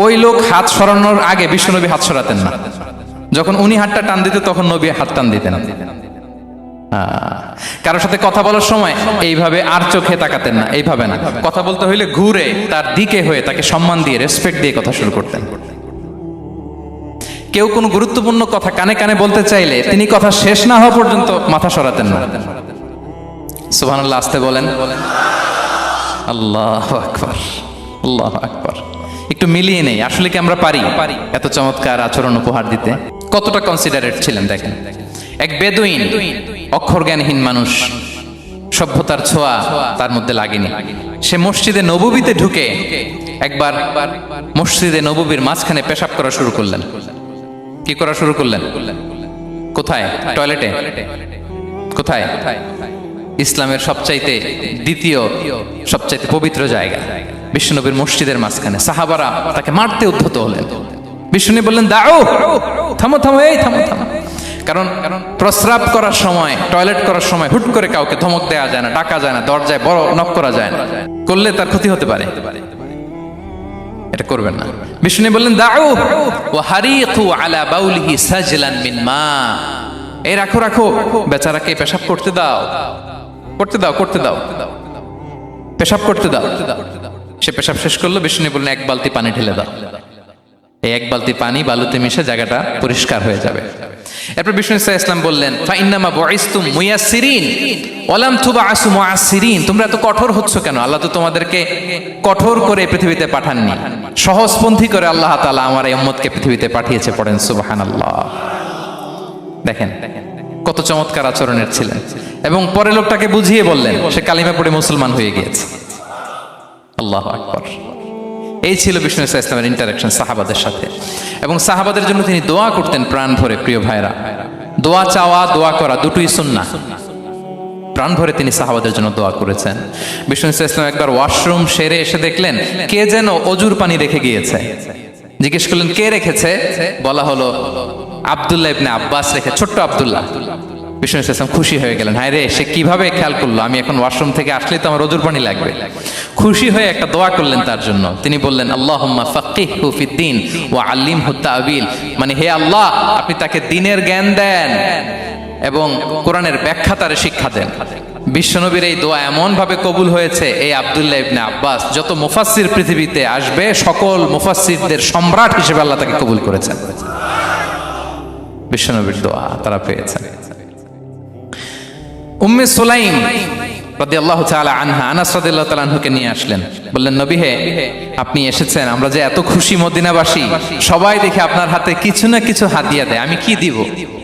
S1: ওই লোক হাত সরানোর আগে বিশ্বনবী হাত সরাতেন না। যখন উনি হাতটা টান দিতেন তখন নবী হাত টান দিতেন। কারোর সাথে কথা বলার সময় এইভাবে আর চোখে তাকাতেন না, এইভাবে না। কথা বলতে হইলে ঘুরে তার দিকে হয়ে তাকে সম্মান দিয়ে, রেসপেক্ট দিয়ে কথা শুরু করতেন। কেউ কোনো গুরুত্বপূর্ণ কথা কানে কানে বলতে চাইলে তিনি কথা শেষ না হওয়া পর্যন্ত মাথা সরাতেন না। সুবহানাল্লাহ, আস্তে বলেন। আল্লাহু আকবার, আল্লাহু আকবার। একটু মিলিয়ে নেই, আসলে কি আমরা পারি এত চমৎকার আচরণ উপহার দিতে? কতটা কনসিডারেট ছিলেন দেখেন। এক বেদুইন, অক্ষর জ্ঞানহীন মানুষ, সভ্যতার ছোঁয়া তার মধ্যে লাগেনি। সে মসজিদে নববীতে ঢুকে একবার মসজিদে নববীর মাঝখানে পেশাব করা শুরু করলেন। কি করা শুরু করলেন? কোথায়? টয়লেটে? কোথায়? ইসলামের সবচাইতে দ্বিতীয় সবচাইতে পবিত্র জায়গা বিশ্বনবীর মসজিদের মাঝখানে। সাহাবারা তাকে মারতে উদ্ধত হলেন। বিশ্বনবী বললেন, দাও, থামো থামো, এই থামো থামো। কারণ প্রস্রাব করার সময়, টয়লেট করার সময় হুট করে কাউকে ধমক দেওয়া যায় না, ডাকা যায় না, দরজায় বড় নক করা যায় না, করলে তার ক্ষতি হতে পারে, এটা করবেন না। বিষ্ণু বললেন, দাউ ওয়া হারিকু আলা বাউলিহি সাজলান মিন মা, এই রাখো রাখো, বেচারাকে পেশাব করতে দাও, করতে দাও, করতে দাও, পেশাব করতে দাও। সে পেশাব শেষ করলো। বিষ্ণু বললেন, এক বালতি পানি ঢেলে দাও। এই এক বালতি পানি বালুতে মিশে জায়গাটা পরিষ্কার হয়ে যাবে। এরপর বিষ্ণু ইসলাম বললেন, ফাইন্নামা বুইসতুম মুয়াসসিরিন ওয়ালাম তুবআসু মুআসসিরিন, তোমরা এত কঠোর হচ্ছ কেন? আল্লাহ তো তোমাদেরকে কঠোর করে পৃথিবীতে পাঠাননি, সহজপন্থী করে আল্লাহ তাআলা আমার এই উম্মতকে পৃথিবীতে পাঠিয়েছে। পড়েন সুবহানাল্লাহ। দেখেন কত চমৎকার আচরণের ছিলেন। এবং পরে লোকটাকে বুঝিয়ে বললেন, সে কালিমা পড়ে মুসলমান হয়ে গিয়েছে। আল্লাহু আকবার। এই ছিল বিষ্ণু ইসলামের ইন্টারাকশন সাহাবাদের সাথে। এবং সাহাবাদের জন্য তিনি দোয়া করতেন প্রাণ ভরে। প্রিয় ভাইরা, দোয়া চাওয়া, দোয়া করা দুটোই সুন্নাহ। প্রাণ ভরে তিনি সাহাবাদের জন্য দোয়া করেছেন। বিষ্ণু ইসলাম একবার ওয়াশরুম সেরে এসে দেখলেন কে যেন অজুর পানি রেখে গিয়েছে। জিজ্ঞেস করলেন, কে রেখেছে? বলা হলো, আব্দুল্লাহ ইবনে আব্বাস রেখে, ছোট্ট আব্দুল্লাহ। বিষ্ণু ইসলাম খুশি হয়ে গেলেন, হায় রে, সে কিভাবে খেয়াল করলো, আমি এখন ওয়াশরুম থেকে আসলেই তো আমার অজুর পানি লাগবে। খুশি হয়ে একটা দোয়া করলেন তার জন্য। তিনি বললেন, আল্লাহুম্মা ফাক্কিহহু ফিদ্দীন ওয়া আল্লিমহু তা'ওয়িল, মানে হে আল্লাহ, আপনি তাকে দ্বীনের জ্ঞান দেন এবং কোরআনের ব্যাখ্যা তারে শিক্ষা দেন। বিশ্বনবীর এই দোয়া এমন ভাবে কবুল হয়েছে, এই আব্দুল্লাহ ইবনে আব্বাস যত মুফাসসির পৃথিবীতে আসবে, সকল মুফাসসিরদের সম্রাট হিসেবে আল্লাহ তাকে কবুল করেছেন। বিশ্বনবীর দোয়া তারা পেয়েছেন। উম্মে সুলাইম রাদিয়াল্লাহু তাআলা আনহা, আনাস রাদিয়াল্লাহু তাআলা আনহুকে নিয়ে আসলেন। বললেন, নবী হে, আপনি এসেছেন, আমরা যে এত খুশি মদিনাবাসী, সবাই দেখে আপনার হাতে কিছু না কিছু হাদিয়া দেয়, আমি কি দিব?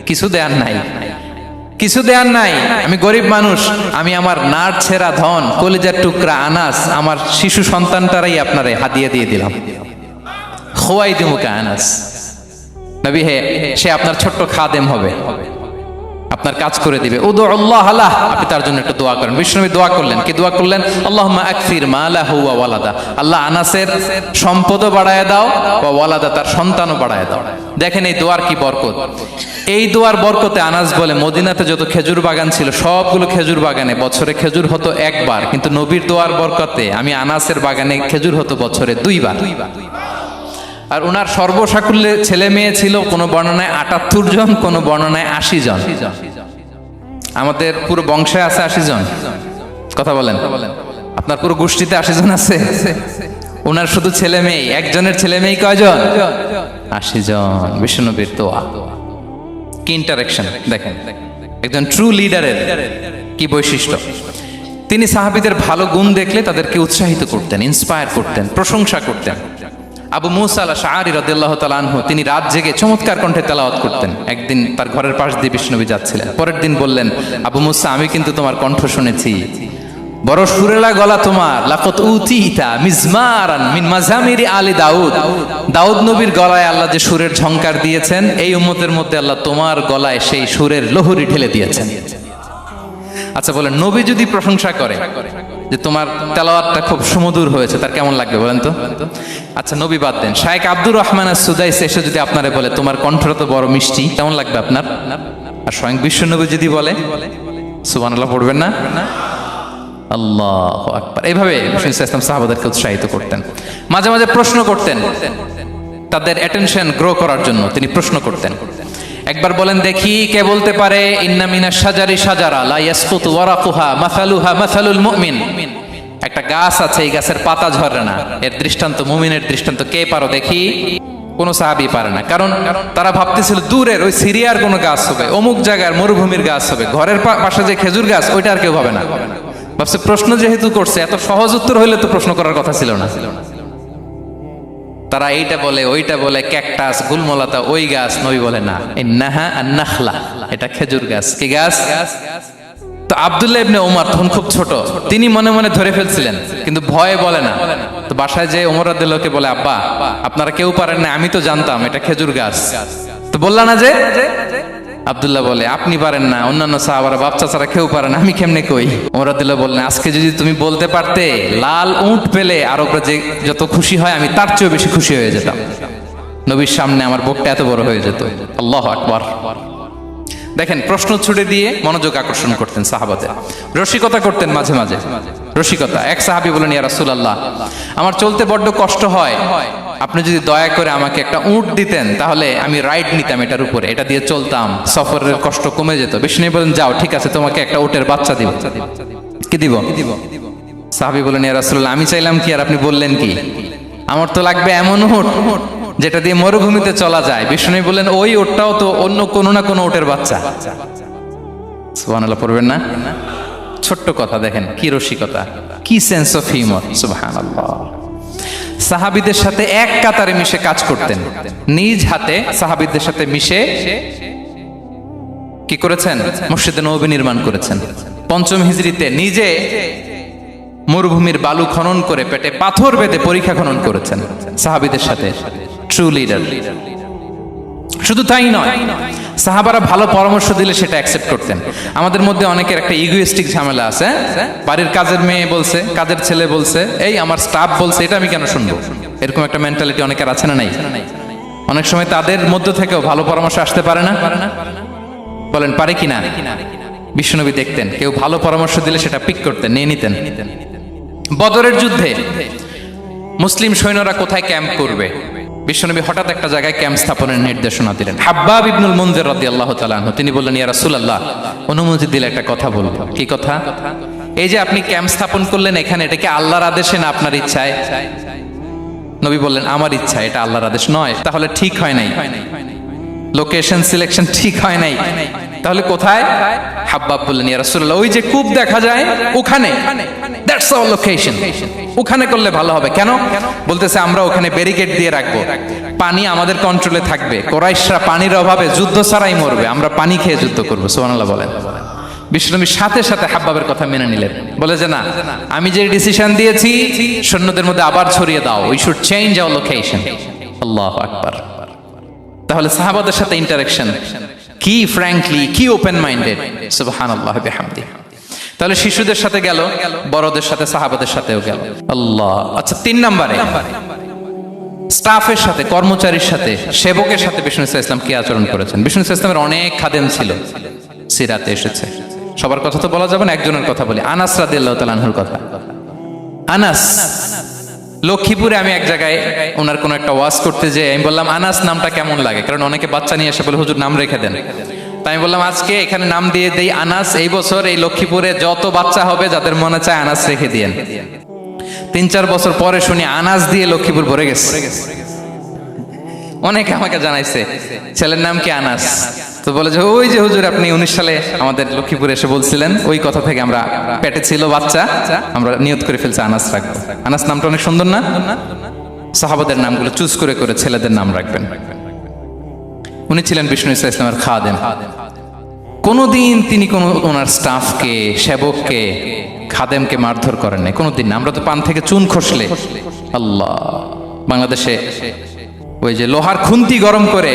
S1: কিছু দেয়ার নাই, কিছু দেয়ার নাই, আমি গরিব মানুষ, আমি আমার নার ছেঁড়া ধন, কলিজার টুকরা আনাস, আমার শিশু সন্তানটারাই আপনারে হাদিয়া দিয়ে দিলাম। খুয়াইদুমুকা আনাস, নবী হে, সে আপনার ছোট্ট খাদেম হবে, আপনার কাজ করে দিবে। উদুল্লাহ আলাহ, আপনি তার জন্য একটু দোয়া করেন। বিষ্ণু দোয়া করলেন, কি দোয়া করলেন? আল্লাহুম্মা আকসির মালাহু ওয়া ওয়ালাদা, আল্লাহ আনাসের সম্পদও বাড়ায় দাও, ওয়া ওয়ালাদা, তার সন্তানও বাড়ায় দাও। দেখেন এই দোয়ার কি বরকত। এই দোয়ার বরকতে আনাস বলে, মদিনাতে যত খেজুর বাগান ছিল সবগুলো খেজুর বাগানে বছরে খেজুর হতো একবার, কিন্তু নবীর দোয়ার বরকতে আমি আনাসের বাগানে খেজুর হতো বছরে 2 বার। আর ওনার সর্বসাকুল্যে ছেলে মেয়ে ছিল, কোন বর্ণনায় 78 জন, কোন বর্ণনায় 80 জন। আমাদের পুরো বংশে আছে 80 জন, কথা বলেন। আপনার পুরো গোষ্ঠীতে 80 জন আছে। ওনার শুধু ছেলে মেয়ে, একজনের ছেলে মেয়ে কয়জন? 80 জন। বিশ্বনবীর দোয়া কি ইন্টারেকশন দেখেন, একজন ট্রু লিডারের কি বৈশিষ্ট্য। তিনি সাহাবীদের ভালো গুণ দেখলে তাদেরকে উৎসাহিত করতেন, ইন্সপায়ার করতেন, প্রশংসা করতেন। আবু মুসা আল-আশআরী রাদিয়াল্লাহু তাআলা আনহু, তিনি রাত জেগে চমৎকার কণ্ঠে তেলাওয়াত করতেন। একদিন তার ঘরের পাশ দিয়ে বিশ্বনবী যাচ্ছিলেন। পরের দিন বললেন, আবু মুসা, আমি কিন্তু তোমার কণ্ঠ শুনেছি, বড় সুরেলা গলা তোমার। লাকাত উতিতা মিজমারান মিন মাজামিরি আলি দাউদ, দাউদ নবীর গলায় আল্লাহ যে সুরের ঝংকার দিয়েছেন, এই উম্মতের মধ্যে আল্লাহ তোমার গলায় সেই সুরের লহরী ঢেলে দিয়েছেন। আচ্ছা বলেন, নবী যদি প্রশংসা করে যে তোমার তেলাওয়াতটা খুব সুমধুর হয়েছে, তার কেমন লাগবে বলেন তো? আচ্ছা নবী বাদ দেন, শায়েখ আব্দুর রহমান আস-সুদাইসি এসে যদি আপনারে বলে তোমার কণ্ঠটা তো বড় মিষ্টি, কেমন লাগবে আপনার? আর স্বয়ং বিশ্বনবী যদি বলে, সুবহানাল্লাহ পড়বেন না? আল্লাহু আকবার। এইভাবে রাসূল সাল্লাল্লাহু আলাইহি ওয়াসাল্লাম সাহাবাদেরকে উৎসাহিত করতেন। মাঝে মাঝে প্রশ্ন করতেন, তাদের অ্যাটেনশন গ্রো করার জন্য তিনি প্রশ্ন করতেন। একবার বলেন দেখি, কে বলতে পারে ইন্না মিনাশ শাজারি শাজারা লা ইয়াসকুতু ওয়ারাকুহা মাসালুহা মাসালুল মুমিন, একটা গাছ আছে, এই গাছের পাতা ঝরে না, এর দৃষ্টান্ত মুমিনের দৃষ্টান্ত। কে পারো দেখি? কোন সাহাবী পারে না, কারণ তারা ভাবতেছিল দূরের ওই সিরিয়ার কোনো গাছ হবে, অমুক জায়গার মরুভূমির গাছ হবে, ঘরের পাশে যে খেজুর গাছ ওইটা আর কেউ ভাবে না। ভাবছে প্রশ্ন যেহেতু করছে, এত সহজ উত্তর হইলে তো প্রশ্ন করার কথা ছিল না। তারা এইটা বলে, ওইটা বলে, ক্যাকটাস, গুলমলাতা, ওই গাছ। নবী বলে না, ইন্নাহা আন-নাখলা, এটা খেজুর গাছ। কি গাছ? তো আব্দুল্লাহ ইবনে ওমর তখন খুব ছোট, তিনি মনে মনে ধরে ফেলছিলেন, কিন্তু ভয়ে বলে না। তো বাসায় যে ওমর রাদিয়াল্লাহুকে বলে, আব্বা আপনারা কেউ পারেন না, আমি তো জানতাম এটা খেজুর গাছ। তো বললা না যে? আব্দুল্লাহ বলে, আপনি পারেন না, অন্যান্য সাহাবারা বাচ্চা ছাড়া কেউ পারে না, আমি কেমনে কই? ওমর রাদিয়াল্লাহু বললেন, আজকে যদি তুমি বলতে পারতে লাল উট পেলে আরবরা যে যত খুশি হয় আমি তার চেয়েও বেশি খুশি হয়ে যেতাম। নবীর সামনে আমার বুকটা এত বড় হয়ে যেত। আল্লাহু আকবার। দেখেন, প্রশ্ন ছুড়ে দিয়ে মনোযোগ আকর্ষণ করতেন সাহাবাদের, রসিকতা করতেন মাঝে মাঝে। রসিকতা, এক সাহাবী বলেন, ইয়া রাসূলুল্লাহ, আমার চলতে বড্ড কষ্ট হয়, আপনি যদি দয়া করে আমাকে একটা উট দিতেন তাহলে আমি রাইড নিতাম এটার উপরে, এটা দিয়ে চলতাম, সফরের কষ্ট কমে যেত। বিষ্ণু বলেন, যাও, ঠিক আছে, তোমাকে একটা উটের বাচ্চা দিব। কি দিব? সাহাবী বলেন, ইয়া রাসূলুল্লাহ, আমি চাইলাম কি আর আপনি বললেন কি? আমার তো লাগবে এমন উট যেটা দিয়ে মরুভূমিতে চলা যায়। বিষ্ণু বললেন, ওই উটটাও তো অন্য কোনো না কোনো উটের বাচ্চা। সুবহানাল্লাহ পড়বেন না? ছোট্ট কথা, দেখেন কি রসিকতা, কি সেন্স অফ হিউমার। সুবহানাল্লাহ। সাহাবীদের সাথে এক কাতারে মিশে কাজ করতেন, নিজ হাতে সাহাবীদের সাথে মিশে কি করেছেন? মসজিদে নববী নির্মাণ করেছেন। পঞ্চম হিজরিতে নিজে মরুভূমির বালু খনন করে পেটে পাথর বেঁধে পরীক্ষা খনন করেছেন সাহাবীদের সাথে। True leader. শুধু তাই নয়, সাহাবারা ভালো পরামর্শ দিলে সেটা অ্যাকসেপ্ট করতেন। আমাদের মধ্যে অনেকের একটা ইগোইস্টিক ঝামেলা আছে, বাড়ির কাজের মেয়ে বলছে, কাজের ছেলে বলছে, এই আমার স্টাফ বলছে, এটা আমি কেন শুনবো? এরকম একটা মেন্টালিটি অনেকের আছে না নাই? অনেক সময় তাদের মধ্য থেকেও ভালো পরামর্শ আসতে পারে না? বলেন পারে কিনা? বিশ্বনবী দেখতেন কেউ ভালো পরামর্শ দিলে সেটা পিক করতেন, নিয়ে নিতেন। বদরের যুদ্ধে মুসলিম সৈন্যরা কোথায় ক্যাম্প করবে, বিশ্বনবী হঠাৎ একটা জায়গায় ক্যাম্প স্থাপনের নির্দেশনা দিলেন। হাব্বাব ইবনুল মুনজির রাদিয়াল্লাহু তাআলা আনহু তিনি বললেন, ইয়া রাসূলুল্লাহ, অনুমতি দিলে একটা কথা বলবো। কি কথা? এই যে আপনি ক্যাম্প স্থাপন করলেন এখানে, এটা কি আল্লাহর আদেশে না আপনার ইচ্ছায়? নবী বললেন, আমার ইচ্ছা, এটা আল্লাহর আদেশ নয়। তাহলে ঠিক হয় নাই, লোকেশন সিলেকশন ঠিক হয় নাই। তাহলে কোথায়? হাব্বাব বললেন, ইয়া রাসূলুল্লাহ, ওই যে কূপ দেখা যায় ওখানে, দ্যাটস আওয়ার লোকেশন, ওখানে করলে ভালো হবে। কেন? বলতেছে, আমরা ওখানে ব্যারিকেড দিয়ে রাখবো, পানি আমাদের কন্ট্রোলে থাকবে, কুরাইশরা পানির অভাবে যুদ্ধ ছাড়াই মরবে, আমরা পানি খেয়ে যুদ্ধ করবো। সুবহানাল্লাহ বলেন। বিশ্বনবী সাথে সাথে হাব্বাবের কথা মেনে নিলেন, বলে যে না, আমি যে ডিসিশন দিয়েছি সৈন্যদের মধ্যে আবার ছড়িয়ে দাও, we should change our location. আল্লাহু আকবার। তাহলে সাহাবাদের সাথে ইন্টারেকশন কি ফ্র্যাঙ্কলি, কি ওপেন মাইন্ডেড। সুবহানাল্লাহ বিহামদিহি। তাহলে শিশুদের সাথে গেল, বড়দের সাথে, সাহাবাদের সাথেও গেল। আল্লাহ। আচ্ছা, 3 নম্বরে স্টাফের সাথে, কর্মচারীর সাথে, সেবকের সাথে বিষ্ণু ইসলাম কি আচরণ করেছেন? বিষ্ণু ইসলামের অনেক খাদেম ছিল, সিরাতে এসেছে। সবার কথা তো বলা যাবে না, একজনের কথা বলি, আনাস রাদিয়াল্লাহু তাআলা আনহুর কথা। আনাস, লক্ষ্মীপুরে আমি এক জায়গায় ওনার কোন একটা ওয়াজ করতে যেয়ে আমি বললাম, আনাস নামটা কেমন লাগে? কারণ অনেকে বাচ্চা নিয়ে এসে বলে, হুজুর নাম রেখে দেন। তাই আমি বললাম, আজকে এখানে নাম দিয়ে দেই আনাস। এই বছর এই লক্ষ্মীপুরে যত বাচ্চা হবে যাদের মনে চায় আনাস রেখে দিয়েন। 3-4 বছর পরে শুনি আনাস দিয়ে লক্ষ্মীপুর ভরে গেছে। অনেকে আমাকে জানাইছে ছেলের নাম কি আনাস, তো বলে যে ওই যে হুজুর আপনি 19 সালে আমাদের লক্ষ্মীপুরে এসে বলছিলেন, ওই কথা থেকে আমরা, পেটে ছিল বাচ্চা, আমরা নিয়ত করে ফেলছি আনাস রাখবো। আনাস নামটা অনেক সুন্দর না? সাহাবাদের নামগুলো চুজ করে করে ছেলেদের নাম রাখবেন। উনি ছিলেন বিষ্ণু ইসলামের খাদেম। কোনোদিন তিনি কোন ওনার স্টাফকে, সেবককে, খাদেমকে মারধর করেন নাই, কোনোদিন না। আমরা তো পান থেকে চুন খসলে, আল্লাহ, বাংলাদেশে ওই যে লোহার খুন্তি গরম করে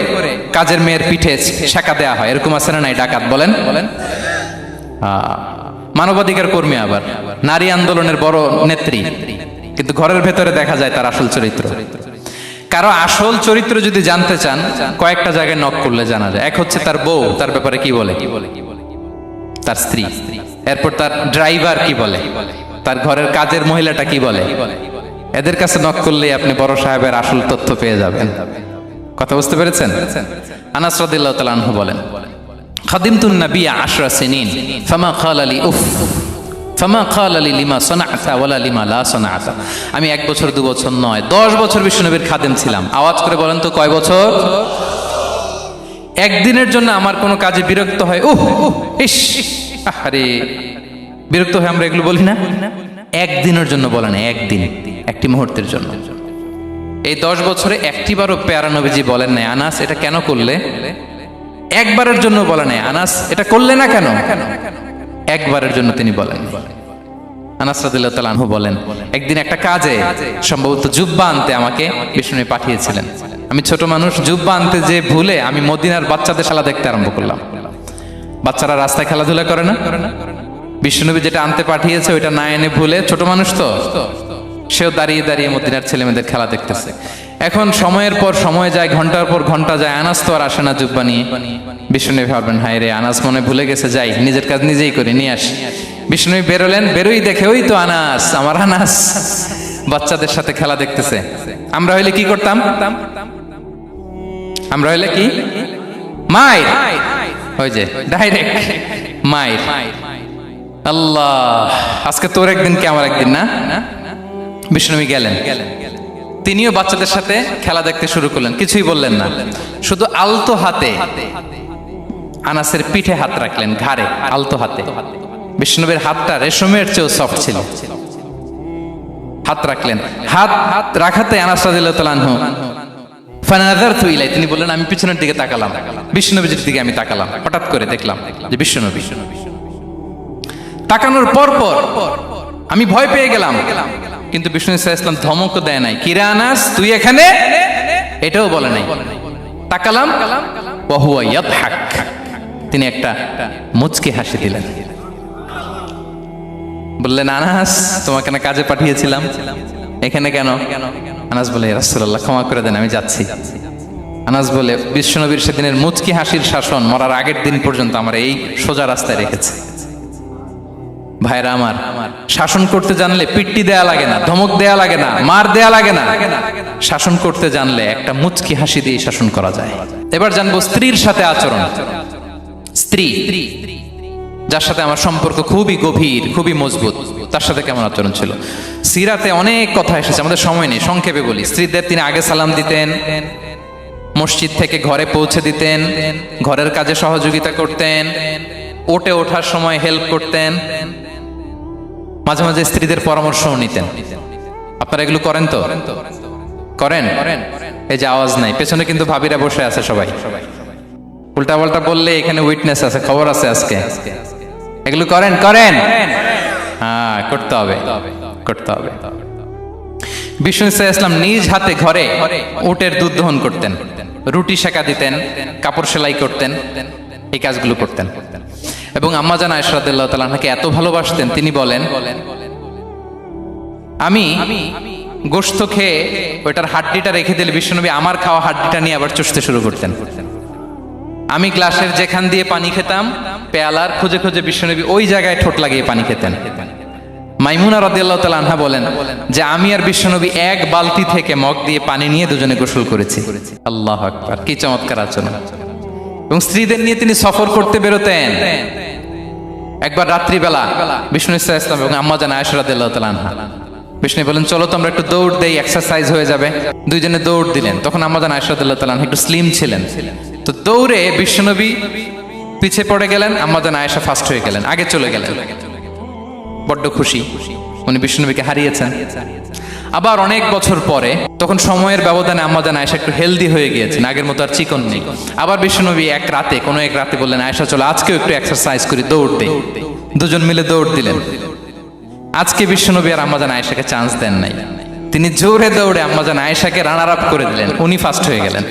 S1: কাজের মেয়ের পিঠে শেখা দেয়া হয়, এরকম আছে না নাই? ডাকাত বলেন। মানবাধিকার কর্মী, আবার নারী আন্দোলনের বড় নেত্রী, কিন্তু ঘরের ভেতরে দেখা যায় তার আসল চরিত্র। কারো আসল চরিত্র যদি জানতে চান, কয়েকটা জায়গায় নক করলে জানা যায়। এক হচ্ছে তার বউ, তার ব্যাপারে কি বলে, তার স্ত্রী। এরপর তার ড্রাইভার কি বলে, তার ঘরের কাজের মহিলাটা কি বলে। এদের কাছে নক করলে আপনি বড় সাহেবের আসল তথ্য পেয়ে যাবেন। কথা বুঝতে পেরেছেন? আনাস রাদিয়াল্লাহু তাআলা আনহু বলেন, খাদিমতুন নাবিয়্যা 10 সিনিন ফামা ক্বালা লি উফ ফামা ক্বালা লি লিমা সানা'তা ওয়ালা লিমা লা সানা'তা। আমি 1 বছর 2 বছর নয়, 10 বছর বিশ্বনবীর খাদেম ছিলাম। আওয়াজ করে বলেন তো কয় বছর? একদিনের জন্য আমার কোনো কাজে বিরক্ত হয়, ইস, আরে বিরক্ত হয়, আমরা এগুলো বলি না? একদিনের জন্য বলে না, একদিন, একটি মুহূর্তের জন্য। এই 10 বছরে একটিবারও পেয়ারা নবীজি বলেন নাই, আনাস এটা কেন করলে? একবারের জন্য বলে নাই, আনাস এটা করলে না কেন? একবারের জন্য তিনি বলেন। আনাস রাদিয়াল্লাহু তাআলা আনহু বলেন, একদিন একটা কাজে, সম্ভবত জুব্বা আনতে আমাকে বিষ্ণু পাঠিয়েছিলেন। আমি ছোট মানুষ, জুব্বা আনতে যে ভুলে আমি মদিনার বাচ্চাদের খেলা দেখতে আরম্ভ করলাম। বাচ্চারা রাস্তায় খেলাধুলা করে না? বিশ্বনবী যেটা আনতে পাঠিয়েছে ওইটা না এনে ভুলে, ছোট মানুষ তো, সেও দাঁড়িয়ে দাঁড়িয়ে মদিনার ছেলেমেয়েদের খেলা দেখতেছে। এখন সময়ের পর সময় যায়, ঘন্টার পর ঘন্টা যায়, আনাস তো আর আসে না জুব্বা নিয়ে। বিশ্বনবী ভাবলেন, হায় রে, আনাস মনে ভুলে গেছে, যাই নিজের কাজ নিজেই করে নিয়ে আসি। বিশ্বনবী বেরোলেন, বেরোই দেখে ওই তো আনাস, আমার আনাস বাচ্চাদের সাথে খেলা দেখতেছে। আমরা হইলে কি করতাম? আমরা হইলে কি মাইর, ওই যে ডাইরেক্ট মাইর। আল্লাহ, আজকে তোর একদিন কি আমার একদিন না? বিষ্ণুবী গেলেন, তিনিও বাচ্চাদের সাথে খেলা দেখতে শুরু করলেন, কিছুই বললেন না, শুধু আলতো হাতে আনাসের পিঠে হাত রাখলেন, ঘাড়ে আলতো হাতে। বিষ্ণুবীর হাতটা রেশমের চেয়েও সফট ছিল। হাত রাখলেন, হাত রাখাতে আনাস রাদিয়াল্লাহু তাআলা আনহু ফানাযারতু ইলাই, তিনি বললেন আমি পিছনের দিকে তাকালাম, বিষ্ণুবীর দিকে আমি তাকালাম, হঠাৎ করে দেখলাম যে বিষ্ণুবী। তাকানোর পর পর আমি ভয় পেয়ে গেলাম, কিন্তু বিষ্ণু সাল্লাল্লাহু আলাইহি ওয়াসাল্লাম ধমক দেয় নাই, কিরে আনাস তুই এখানে, এটাও বলে নাই। তাকালাম, ওয়া হুয়া ইয়াদহাক, তিনি একটা মুচকি হাসি দিলেন, বললেন আনাস তোমাকে না কাজে পাঠিয়েছিলাম, এখানে কেন? আনাস বলে, ইয়া রাসূলুল্লাহ ক্ষমা করে দেন, আমি যাচ্ছি। আনাস বলে, বিশ্বনবীর সেদিনের মুচকি হাসির শাসন মরার আগের দিন পর্যন্ত আমার এই সোজা রাস্তায় রেখেছে। ভাইরা আমার, শাসন করতে জানলে পিট্টি দেয়া লাগে না, ধমক দেয়া লাগে না, মার দেয়া লাগে না। শাসন করতে জানলে একটা মুচকি হাসি দিয়ে শাসন করা যায়। এবার জানবো স্ত্রীর সাথে আচরণ। স্ত্রী, যার সাথে আমার সম্পর্ক খুবই গভীর, খুবই মজবুত, তার সাথে কেমন আচরণ ছিল? সিরাতে অনেক কথা এসেছে, আমাদের সময় নেই, সংক্ষেপে বলি। স্ত্রীদের তিনি আগে সালাম দিতেন, মসজিদ থেকে ঘরে পৌঁছে দিতেন, ঘরের কাজে সহযোগিতা করতেন, ওঠে ওঠার সময় হেল্প করতেন, মাঝে মাঝে স্ত্রীদের পরামর্শও নিতেন। আপনারা এগুলো করেন তো? করেন? এই যে আওয়াজ নাই, পেছনে কিন্তু ভাবিরা বসে আছে সবাই। উল্টা পাল্টা বললে এখানে উইটনেস আছে, খবর আছে আজকে। এগুলো করেন? করেন? হ্যাঁ, করতে হবে, করতে হবে। বিষ্ণু সাল্লাল্লাহু আলাইহি ওয়াসাল্লাম নিজ হাতে ঘরে উটের দুধ দহন করতেন, রুটি সেকা দিতেন, কাপড় সেলাই করতেন, এই কাজগুলো করতেন। এবং আম্মা জান আয়েশা রাদিয়াল্লাহু তাআলা আনহাকে এত ভালোবাসতেন, তিনি বলেন, আমি গোশত খেয়ে ওইটার হাড্ডিটা রেখে দিলে বিশ্বনবী আমার খাওয়া হাড্ডিটা নিয়ে আবার চুষতে শুরু করতেন। আমি গ্লাসের যেখান দিয়ে পানি খেতাম, পেয়ালার খুঁজে খুঁজে বিশ্বনবী ওই জায়গায় ঠোঁট লাগিয়ে পানি খেতেন। মাইমুনা রাদিয়াল্লাহু তাআলা আনহা বলেন যে আমি আর বিশ্বনবী এক বালতি থেকে মগ দিয়ে পানি নিয়ে দুজনে গোসল করেছি। আল্লাহু আকবার, কি চমৎকার আচরণ। এবং স্ত্রীদের নিয়ে তিনি সফর করতে বেরোতেন। একবার রাত্রিবেলা বিষ্ণু সাল্লাল্লাহু আলাইহি ওয়াসাল্লাম এবং আম্মা জান আয়েশা রাদিয়াল্লাহু তাআলা আনহা, বিষ্ণু বলেন চলো তো আমরা একটু দৌড় দেই, এক্সারসাইজ হয়ে যাবে। দুইজনে দৌড় দিলেন। তখন আম্মা জান আয়েশা রাদিয়াল্লাহু তাআলা আনহা একটু স্লিম ছিলেন, তো দৌড়ে বিশ্বনবী পিছে পড়ে গেলেন, আম্মা জান আয়েশা ফার্স্ট হয়ে গেলেন, আগে চলে গেলেন। বড্ড খুশি, উনি বিশ্বনবীকে হারিয়েছেন। আবার অনেক বছর পরে, তখন সময়ের ব্যবধানে আম্মা জান আয়েশা একটু হেলদি হয়ে গিয়েছেন, আগের মতো আর চিকন নেই। আবার বিশ্বনবী এক রাতে বললেন, আয়েশা চলো আজকেও একটু এক্সারসাইজ করি, দৌড় দেই। দুজন মিলে দৌড় দিলেন। আজকে বিশ্বনবী আর আম্মা জান আয়েশাকে চান্স দেন নাই, তিনি জোরে দৌড়ে আম্মা জান আয়েশাকে রানার আপ করে দিলেন, উনি ফার্স্ট হয়ে গেলেন।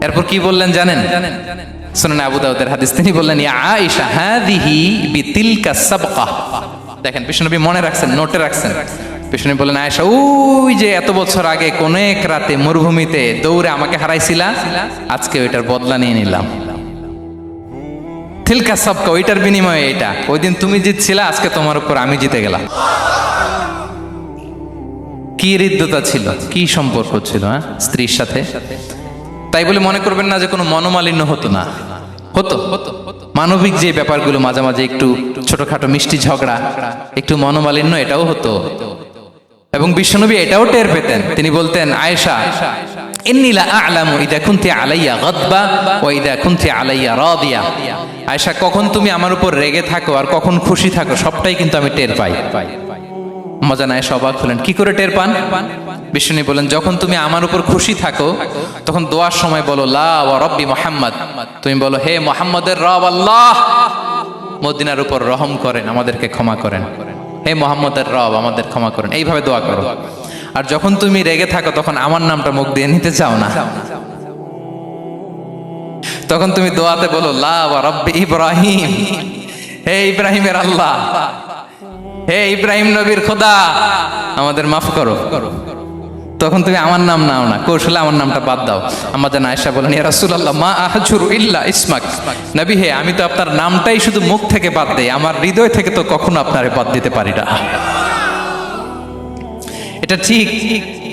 S1: এরপর কি বললেন জানেন? শুনেন আবু দাউদের হাদিস, তিনি বললেন, ইয়া আয়েশা হাদিহি বিতিলকা সাবকা। দেখেন বিশ্বনবী মনে রাখছেন, নোটে রাখছেন। বিশ্বনবী বললেন, আয়েশা ওই যে এত বছর আগে কোন এক রাতে মরুভূমিতে দৌড়ে আমাকে হারাইছিলা, আজকে ওইটার বদলা নিয়ে নিলাম। তিলকা সাবকা, ওইটার বিনিময়ে এটা। ওই দিন তুমি জিতছিলা, আজকে তোমার উপর আমি জিতে গেলাম। কি হৃদ্যতা ছিল, কি সম্পর্ক ছিল হ্যাঁ স্ত্রীর সাথে। তাই বলে মনে করবেন না যে কোনো মনোমালিন্য হতো না, হতো। মানবিক যে ব্যাপারগুলো, মাঝে মাঝে একটু ছোটখাটো মিষ্টি ঝগড়া, একটু মনোমালিন্য, এটাও হতো। এবং বিশ্বনবী এটাও টের পেতেন। তিনি বলতেন, আয়েশা ইন্নী লা আ'লামু ইযা কুনতি আলাইয়া গাদবা ওয়া ইযা কুনতি আলাইয়া রাদিয়া। আয়েশা, কখন তুমি আমার উপর রেগে থাকো আর কখন খুশি থাকো, সবটাই কিন্তু আমি টের পাই। আম্মা জান আয়েশা অবাক হলেন, কি করে টের পান? বিশ্বনবী বলেন, যখন তুমি আমার উপর খুশি থাকো তখন দোয়ার সময় বলো লা ওয়া রাব্বি মুহাম্মদ, তুমি বলো হে মুহাম্মদের রব আল্লাহ, মদিনার উপর রহম করেন, আমাদেরকে ক্ষমা করেন। হে মুহাম্মদের রব, আমাদের ক্ষমা করেন, এইভাবে দোয়া করো। আর যখন তুমি রেগে থাকো তখন আমার নামটা মুখ দিয়ে নিতে চাও না। তখন তুমি দোয়াতে বলো লা ওয়া রাব্বি ইব্রাহিম, হে ইব্রাহিমের আল্লাহ, হে ইব্রাহিম নবীর খোদা, আমাদের মাফ করো। তখন তুমি আমার নাম নাও না, কৌশলে আমার নামটা বাদ দাও। আমাদের আয়েশা বলেন, ইয়া রাসূলুল্লাহ মা আহজুরু ইল্লা ইসমাক, নবী হে আমি তো আপনার নামটাই শুধু মুখ থেকে বাদ দেই, আমার হৃদয় থেকে তো কখনো আপনারে বাদ দিতে পারি না। এটা ঠিক,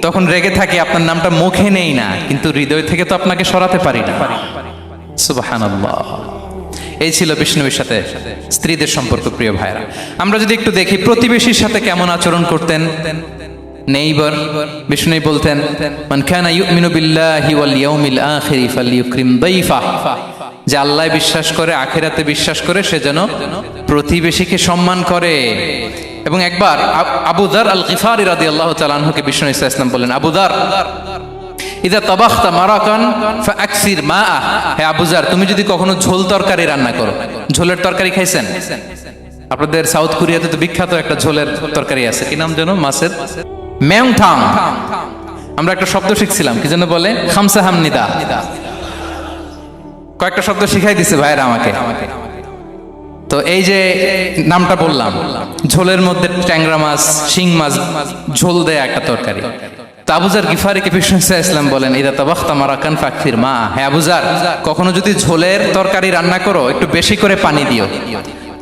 S1: তখন রেগে থাকি, আপনার নামটা মুখে নেই না, কিন্তু হৃদয় থেকে তো আপনাকে সরাতে পারি না। সুবহানাল্লাহ। এই ছিল বিষ্ণুবীর সাথে স্ত্রীদের সম্পর্ক। প্রিয় ভাইরা, আমরা যদি একটু দেখি প্রতিবেশীর সাথে কেমন আচরণ করতেন নেইবার, বিষ্ণু বলতেন মান কানা ইউমিনু বিল্লাহি ওয়াল ইয়াউমিল আখিরি ফালইউকরিম দাইফা, যে আল্লাহ বিশ্বাস করে, আখিরাতে বিশ্বাস করে, সে যেন প্রতিবেশীকে সম্মান করে। এবং একবার আবু যার আল গিফারি রাদিয়াল্লাহু তাআলা আনহুকে বিষ্ণু ইসা ইসলাম বললেন, আবু যার ইদা তাবাখতা মারাকান ফাআকসির মাআ, হে আবু যার তুমি যদি কখনো ঝোল তরকারি রান্না করো, ঝোলের তরকারি খাইছেন? আপনাদের সাউথ কোরিয়াতে তো বিখ্যাত একটা ঝোলের তরকারি আছে, কি নাম যেন, মাছের মেংথাং। আমরা একটা শব্দ শিখছিলাম, কি যেন বলে, খামসা হামনিদা। কয়েকটা শব্দ শিখাই দিছে ভাইরা আমাকে। তো এই যে নামটা বললাম, ঝোলের মধ্যে ট্যাংরা মাছ, শিং মাছ ঝোল দেয়া একটা তরকারি। তো আবু যার গিফারিকে বিষ্ণু ইসলাম বলেন, ইদা তাবাখতা মারাকান ফাকসির মা, হে আবু যার কখনো যদি ঝোলের তরকারি রান্না করো, একটু বেশি করে পানি দিও,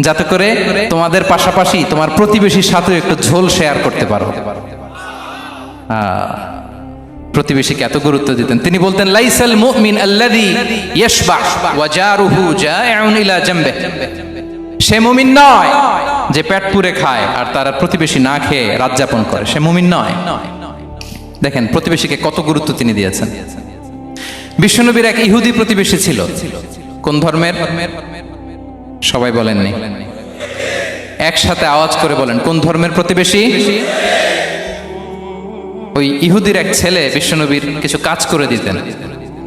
S1: যাতে করে তোমাদের পাশাপাশি তোমার প্রতিবেশীর সাথে একটু ঝোল শেয়ার করতে পারো। প্রতিবেশীকে এত গুরুত্ব দিতেন। তিনি বলতেন, লাইসাল মুমিন আল্লাযী ইয়াশবা ওয়া জারুহু জাইউন ইলা জামবে, সে মুমিন নয় যে পেট পুরে খায় আর তার প্রতিবেশী না খেয়ে রাত যাপন করে, সে মুমিন নয়। দেখেন প্রতিবেশীকে কত গুরুত্ব তিনি দিয়েছেন। বিশ্বনবীর এক ইহুদি প্রতিবেশী ছিল। কোন ধর্মের? সবাই বলেননি, একসাথে আওয়াজ করে বলেন, কোন ধর্মের প্রতিবেশী? ওই ইহুদির এক ছেলে বিশ্বনবীর কিছু কাজ করে দিতেন।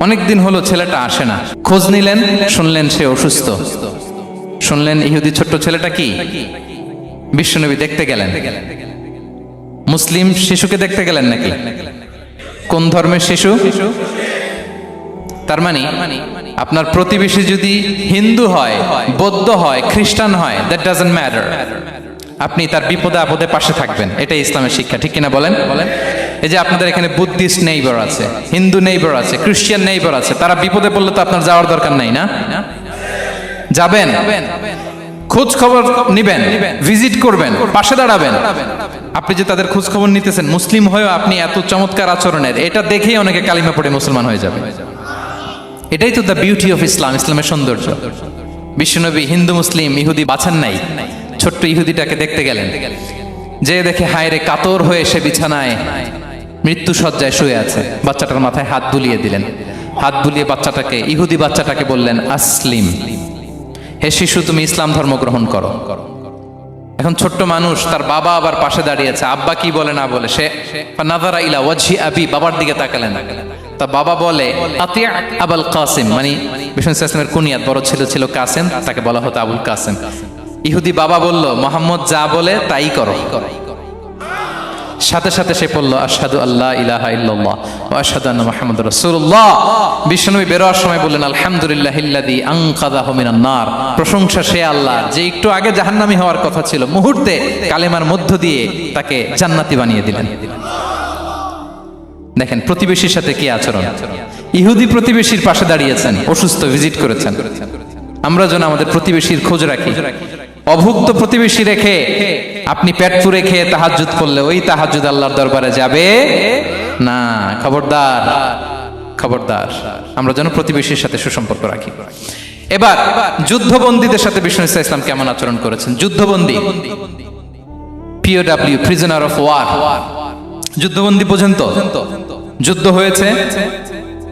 S1: অনেকদিন হলো ছেলেটা আসে না, খোঁজ নিলেন, শুনলেন সে অসুস্থ। শুনলেন ইহুদি ছোট্ট ছেলেটা কি, বিশ্বনবী দেখতে গেলেন। মুসলিম শিশুকে দেখতে গেলেন নাকি? কোন ধর্মের শিশু? তার মানে আপনার প্রতিবেশী যদি হিন্দু হয়, বৌদ্ধ হয়, খ্রিস্টান হয়, দ্যাট ডাজন্ট ম্যাটার, আপনি তার বিপদে আপদে পাশে থাকবেন। এটাই ইসলামের শিক্ষা, ঠিক কিনা বলেন? এই যে আপনাদের এখানে বুদ্ধিস্ট নেইবার আছে, হিন্দু নেইবার আছে, খ্রিস্টান নেইবার আছে, তারা বিপদে পড়লে তো আপনার যাওয়ার দরকার নাই না? যাবেন, খোঁজ খবর নিবেন, ভিজিট করবেন, পাশে দাঁড়াবেন। আপনি যে তাদের খোঁজ খবর নিতেছেন, মুসলিম হয়েও আপনি এত চমৎকার আচরণের, এটা দেখেই অনেকে কালিমা পড়ে মুসলমান হয়ে যাবে। এটাই তো দ্য বিউটি অফ ইসলাম, ইসলামের সৌন্দর্য। বিশ্বনবী হিন্দু মুসলিম ইহুদি বাছান নাই, ছোট্ট ইহুদিটাকে দেখতে গেলেন, যে দেখে হায়রে কাতর হয়ে সে বিছানায় মৃত্যু শয্যায় শুয়ে আছে। বাচ্চাটার মাথায় হাত বুলিয়ে দিলেন, হাত বুলিয়ে বাচ্চাটাকে, ইহুদি বাচ্চাটাকে বললেন, আসলিম, হে শিশু তুমি ইসলাম ধর্ম গ্রহণ করো। এখন ছোট্ট মানুষ, তার বাবা আবার পাশে দাঁড়িয়েছে, আব্বা কি বলে না বলে, সে নাযারা ইলা ওয়াজহি আবি, বাবার দিকে তাকালেন। তা বাবা বলে, আতিয়া আবুল কাসিম, মানে বিষ্ণু ইসলামের কুনিয়াত, বড় ছেলে ছিল কাসেম, তাকে বলা হতো আবুল কাসেম। ইহুদি বাবা বলল, মোহাম্মদ যা বলে তাই করো। সাথে সাথে সে পড়ল, আশহাদু আল্লা ইলাহা ইল্লাল্লাহ ওয়া আশহাদু আন্না মুহাম্মাদুর রাসূলুল্লাহ। বিশ্বনবী বেরোয়ার সময় বললেন, আলহামদুলিল্লাহিল্লাযী আনকাযাহু মিনান নার, প্রশংসা সে আল্লাহ যে একটু আগে জাহান্নামী হওয়ার কথা ছিল, মুহূর্তে কালেমার মধ্য দিয়ে তাকে জান্নাতি বানিয়ে দিলেন। দেখেন প্রতিবেশীর সাথে কি আচরণ। ইহুদি প্রতিবেশীর পাশে দাঁড়িয়েছেন, অসুস্থ, ভিজিট করেছেন। আমরা যেন আমাদের প্রতিবেশীর খোঁজ রাখি। অভুক্ত প্রতিবেশী রেখে আপনি পেট পুরে খেয়ে তাহাজ্জুদ করলে ওই তাহাজ্জুদ আল্লাহর দরবারে যাবে না। খবরদার, খবরদার, আমরা যেন প্রতিবেশীর সাথে সুসম্পর্ক রাখি। এবার যুদ্ধবন্দীদের সাথে বিষ্ণু ইসলাম কেমন আচরণ করেছেন। যুদ্ধবন্দী, POW, প্রিজনার অফ ওয়ার, যুদ্ধবন্দী পর্যন্ত যুদ্ধ হয়েছে,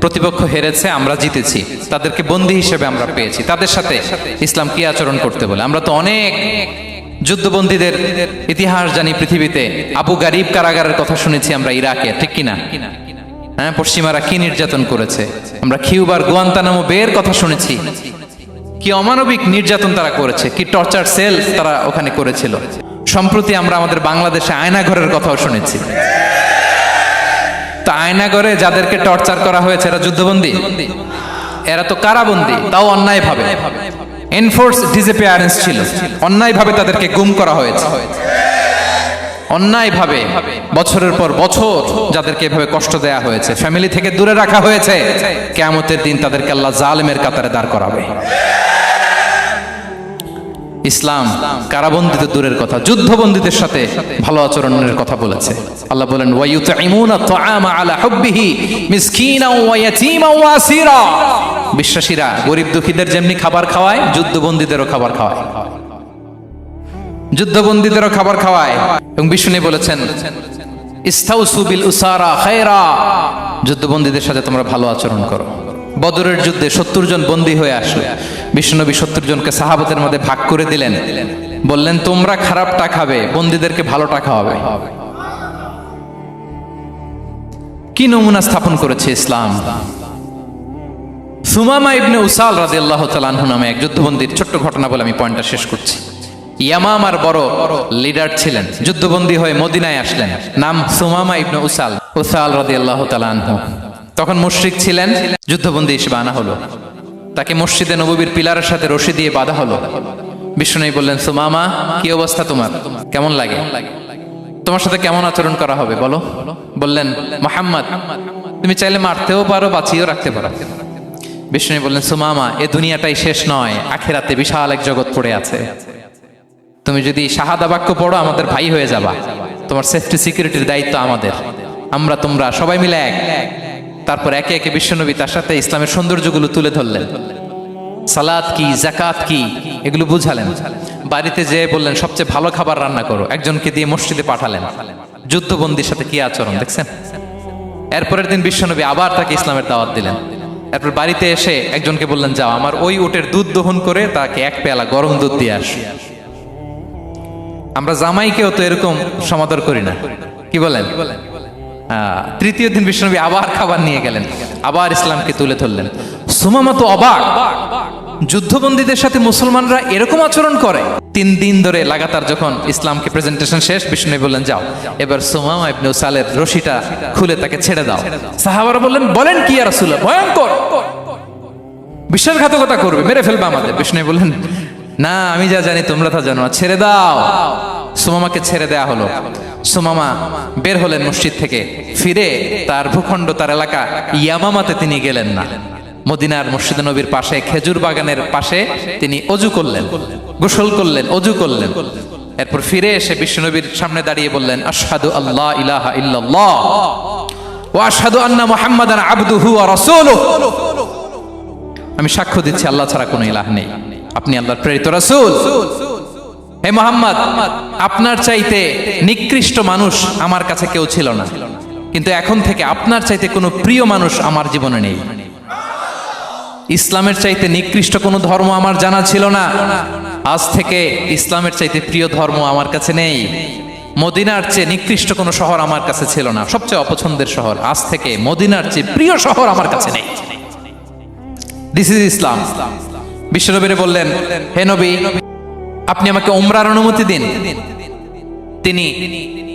S1: প্রতিপক্ষ হেরেছে, আমরা জিতেছি, তাদেরকে বন্দী হিসেবে আমরা পেয়েছি, তাদের সাথে ইসলাম কি আচরণ করতে বলে। আমরা তো অনেক যুদ্ধবন্দীদের ইতিহাস জানি পৃথিবীতে। আবু গারিব কারাগারের কথা শুনেছি আমরা ইরাকে, ঠিক কিনা? হ্যাঁ, পশ্চিমারা কি নির্যাতন করেছে। আমরা কিউবার গুয়ান্তানামো বের কথা শুনেছি, কি অমানবিক নির্যাতন তারা করেছে, কি টর্চার সেল তারা ওখানে করেছিল। সম্প্রতি আমরা আমাদের বাংলাদেশে আয়নাঘরের কথাও শুনেছি। তা আয়নাঘরে যাদেরকে টর্চার করা হয়েছে এরা যুদ্ধবন্দী? এরা তো কারাবন্দী, তাও অন্যায় ভাবে। এনফোর্স ডিসঅ্যাপিয়ারেন্স ছিল, অন্যায় ভাবে তাদেরকে গুম করা হয়েছে। অন্যায় ভাবে বছরের পর বছর যাদেরকে এভাবে কষ্ট দেয়া হয়েছে, ফ্যামিলি থেকে দূরে রাখা হয়েছে, কিয়ামতের দিন তাদেরকে আল্লাহ জালেমের কাতারে দাঁড় করাবে। ইসলাম কারাবন্দীতে দূরের কথা, যুদ্ধবন্দীদের সাথে ভালো আচরণের কথা বলেছে। আল্লাহ বলেন ওয়ায়ুতঈমুনা তুআমা আলা হুব্বিহি মিসকিনাও ওয়া ইয়াতীমান ওয়া আসীরা। বিশ্বাসীরা গরিব দুঃখীদের যেমনি খাবার খাওয়ায়, যুদ্ধবন্দীদেরও খাবার খাওয়ায়, যুদ্ধবন্দীদেরও খাবার খাওয়ায়। এবং বিষ্ণু বলেছেন ইস্তাউসু বিল উসারা খায়রা, যুদ্ধবন্দীদের সাথে তোমরা ভালো আচরণ করো। বদরের যুদ্ধে 70 জন বন্দী হয়ে আসলো। বিশ্বনবী 70 জনকে সাহাবাদের মধ্যে ভাগ করে দিলেন, বললেন তোমরা খারাপটা খাবে, বন্দীদেরকে ভালোটা খাওয়াবে। কি নমুনা স্থাপন করেছে ইসলাম। সুমামা ইবনে উসাল রাদিয়াল্লাহু তাআলা আনহু নামে এক যুদ্ধবন্দীর ছোট্ট ঘটনা বলে আমি পয়েন্টটা শেষ করছি। ইয়ামামার বড় লিডার ছিলেন, যুদ্ধবন্দী হয়ে মদিনায় আসলেন, নাম সুমামা ইবনে উসাল রাদিয়াল্লাহু তাআলা আনহু। তখন মুশরিক ছিলেন, যুদ্ধবন্দী হিসেবে আনা হলো। তাকে মসজিদে নববীর পিলারের সাথে রশি দিয়ে বাঁধা হলো। বিষ্ণু বললেন সুমামা, কি অবস্থা তোমার, কেমন লাগে, তোমার সাথে কেমন আচরণ করা হবে বলো। বললেন মুহাম্মদ, তুমি চাইলে মারতেও পারো, বাঁচিয়েও রাখতে পারো। বিষ্ণু বললেন সুমামা, এ দুনিয়াটাই শেষ নয়, আখিরাতে বিশাল এক জগৎ পড়ে আছে। তুমি যদি শাহাদা বাক্য পড়ো আমাদের ভাই হয়ে যাবা, তোমার সেফটি সিকিউরিটির দায়িত্ব আমাদের, আমরা তোমরা সবাই মিলে এক। তারপর একে একে বিশ্বনবী তার সাথে ইসলামের সৌন্দর্যগুলো তুলে ধরলেন। সালাত কি, জাকাত কি, এগুলো বুঝালেন। বাড়িতে যেয়ে বললেন সবচেয়ে ভালো খাবার রান্না করো, একজনকে দিয়ে মসজিদে পাঠালেন। যুদ্ধবন্দীর সাথে কি আচরণ দেখছেন। এরপরের দিন বিশ্বনবী আবার তাকে ইসলামের দাওয়াত দিলেন। এরপর বাড়িতে এসে একজনকে বললেন যাও আমার ওই উটের দুধ দহন করে তাকে এক পেয়ালা গরম দুধ দিয়ে আস। আমরা জামাইকেও তো এরকম সমাদর করি না, কি বলেন। তৃতীয় দিন বিশ্বনবী আবার খাবার নিয়ে গেলেন, আবার ইসলামকে তুলে ধরলেন। সুমামা তো অবাক, যুদ্ধবন্দীদের সাথে মুসলমানরা এরকম আচরণ করে। 3 দিন ধরে লাগাতার যখন ইসলামকে প্রেজেন্টেশন শেষ, বিষ্ণু বললেন যাও এবার সুমামা ইবনে উসালের রশিটা খুলে তাকে ছেড়ে দাও। সাহাবারা বললেন বলেন কি ইয়া রাসূলুল্লাহ, ভয়ঙ্কর, বিশ্বাসঘাতকতা করবে, মেরে ফেলবে আমাদের। বিষ্ণু বললেন না, আমি যা জানি তোমরা তা জানো না, ছেড়ে দাও। সুমামাকে ছেড়ে দেয়া হলো। সুমামা বের হলেন মসজিদ থেকে, ফিরে তার ভূখণ্ড, তার এলাকা ইয়ামামাতে তিনি গেলেন না। মদিনার মসজিদে নবীর পাশে খেজুর বাগানের পাশে তিনি অজু করলেন, গোসল করলেন, অজু করলেন। এরপর ফিরে এসে বিশ্বনবীর সামনে দাঁড়িয়ে বললেন আশহাদু আল্লা ইলাহা ইল্লাল্লাহ ওয়া আশহাদু আন্না মুহাম্মাদান আবদুহু ওয়া রাসূলুহু। আমি সাক্ষ্য দিচ্ছি আল্লাহ ছাড়া কোনো ইলাহ নেই, আপনি আল্লাহর প্রেরিত রাসূল। হে মুহাম্মদ, আপনার চাইতে নিকৃষ্ট মানুষ আমার কাছে কেউ ছিল না, কিন্তু এখন থেকে আপনার চাইতে কোনো প্রিয় মানুষ আমার জীবনে নেই। ইসলামের চাইতে নিকৃষ্ট কোনো ধর্ম আমার জানা ছিল না, আজ থেকে ইসলামের চাইতে প্রিয় ধর্ম আমার কাছে নেই। মদিনার চেয়ে নিকৃষ্ট কোনো শহর আমার কাছে ছিল না, সবচেয়ে অপছন্দের শহর, আজ থেকে মদিনার চেয়ে প্রিয় শহর আমার কাছে নেই। দিস ইজ ইসলাম। বিশ্বনবী বললেন হে নবী, আপনি আমাকে উমরার অনুমতি দিন। তিনি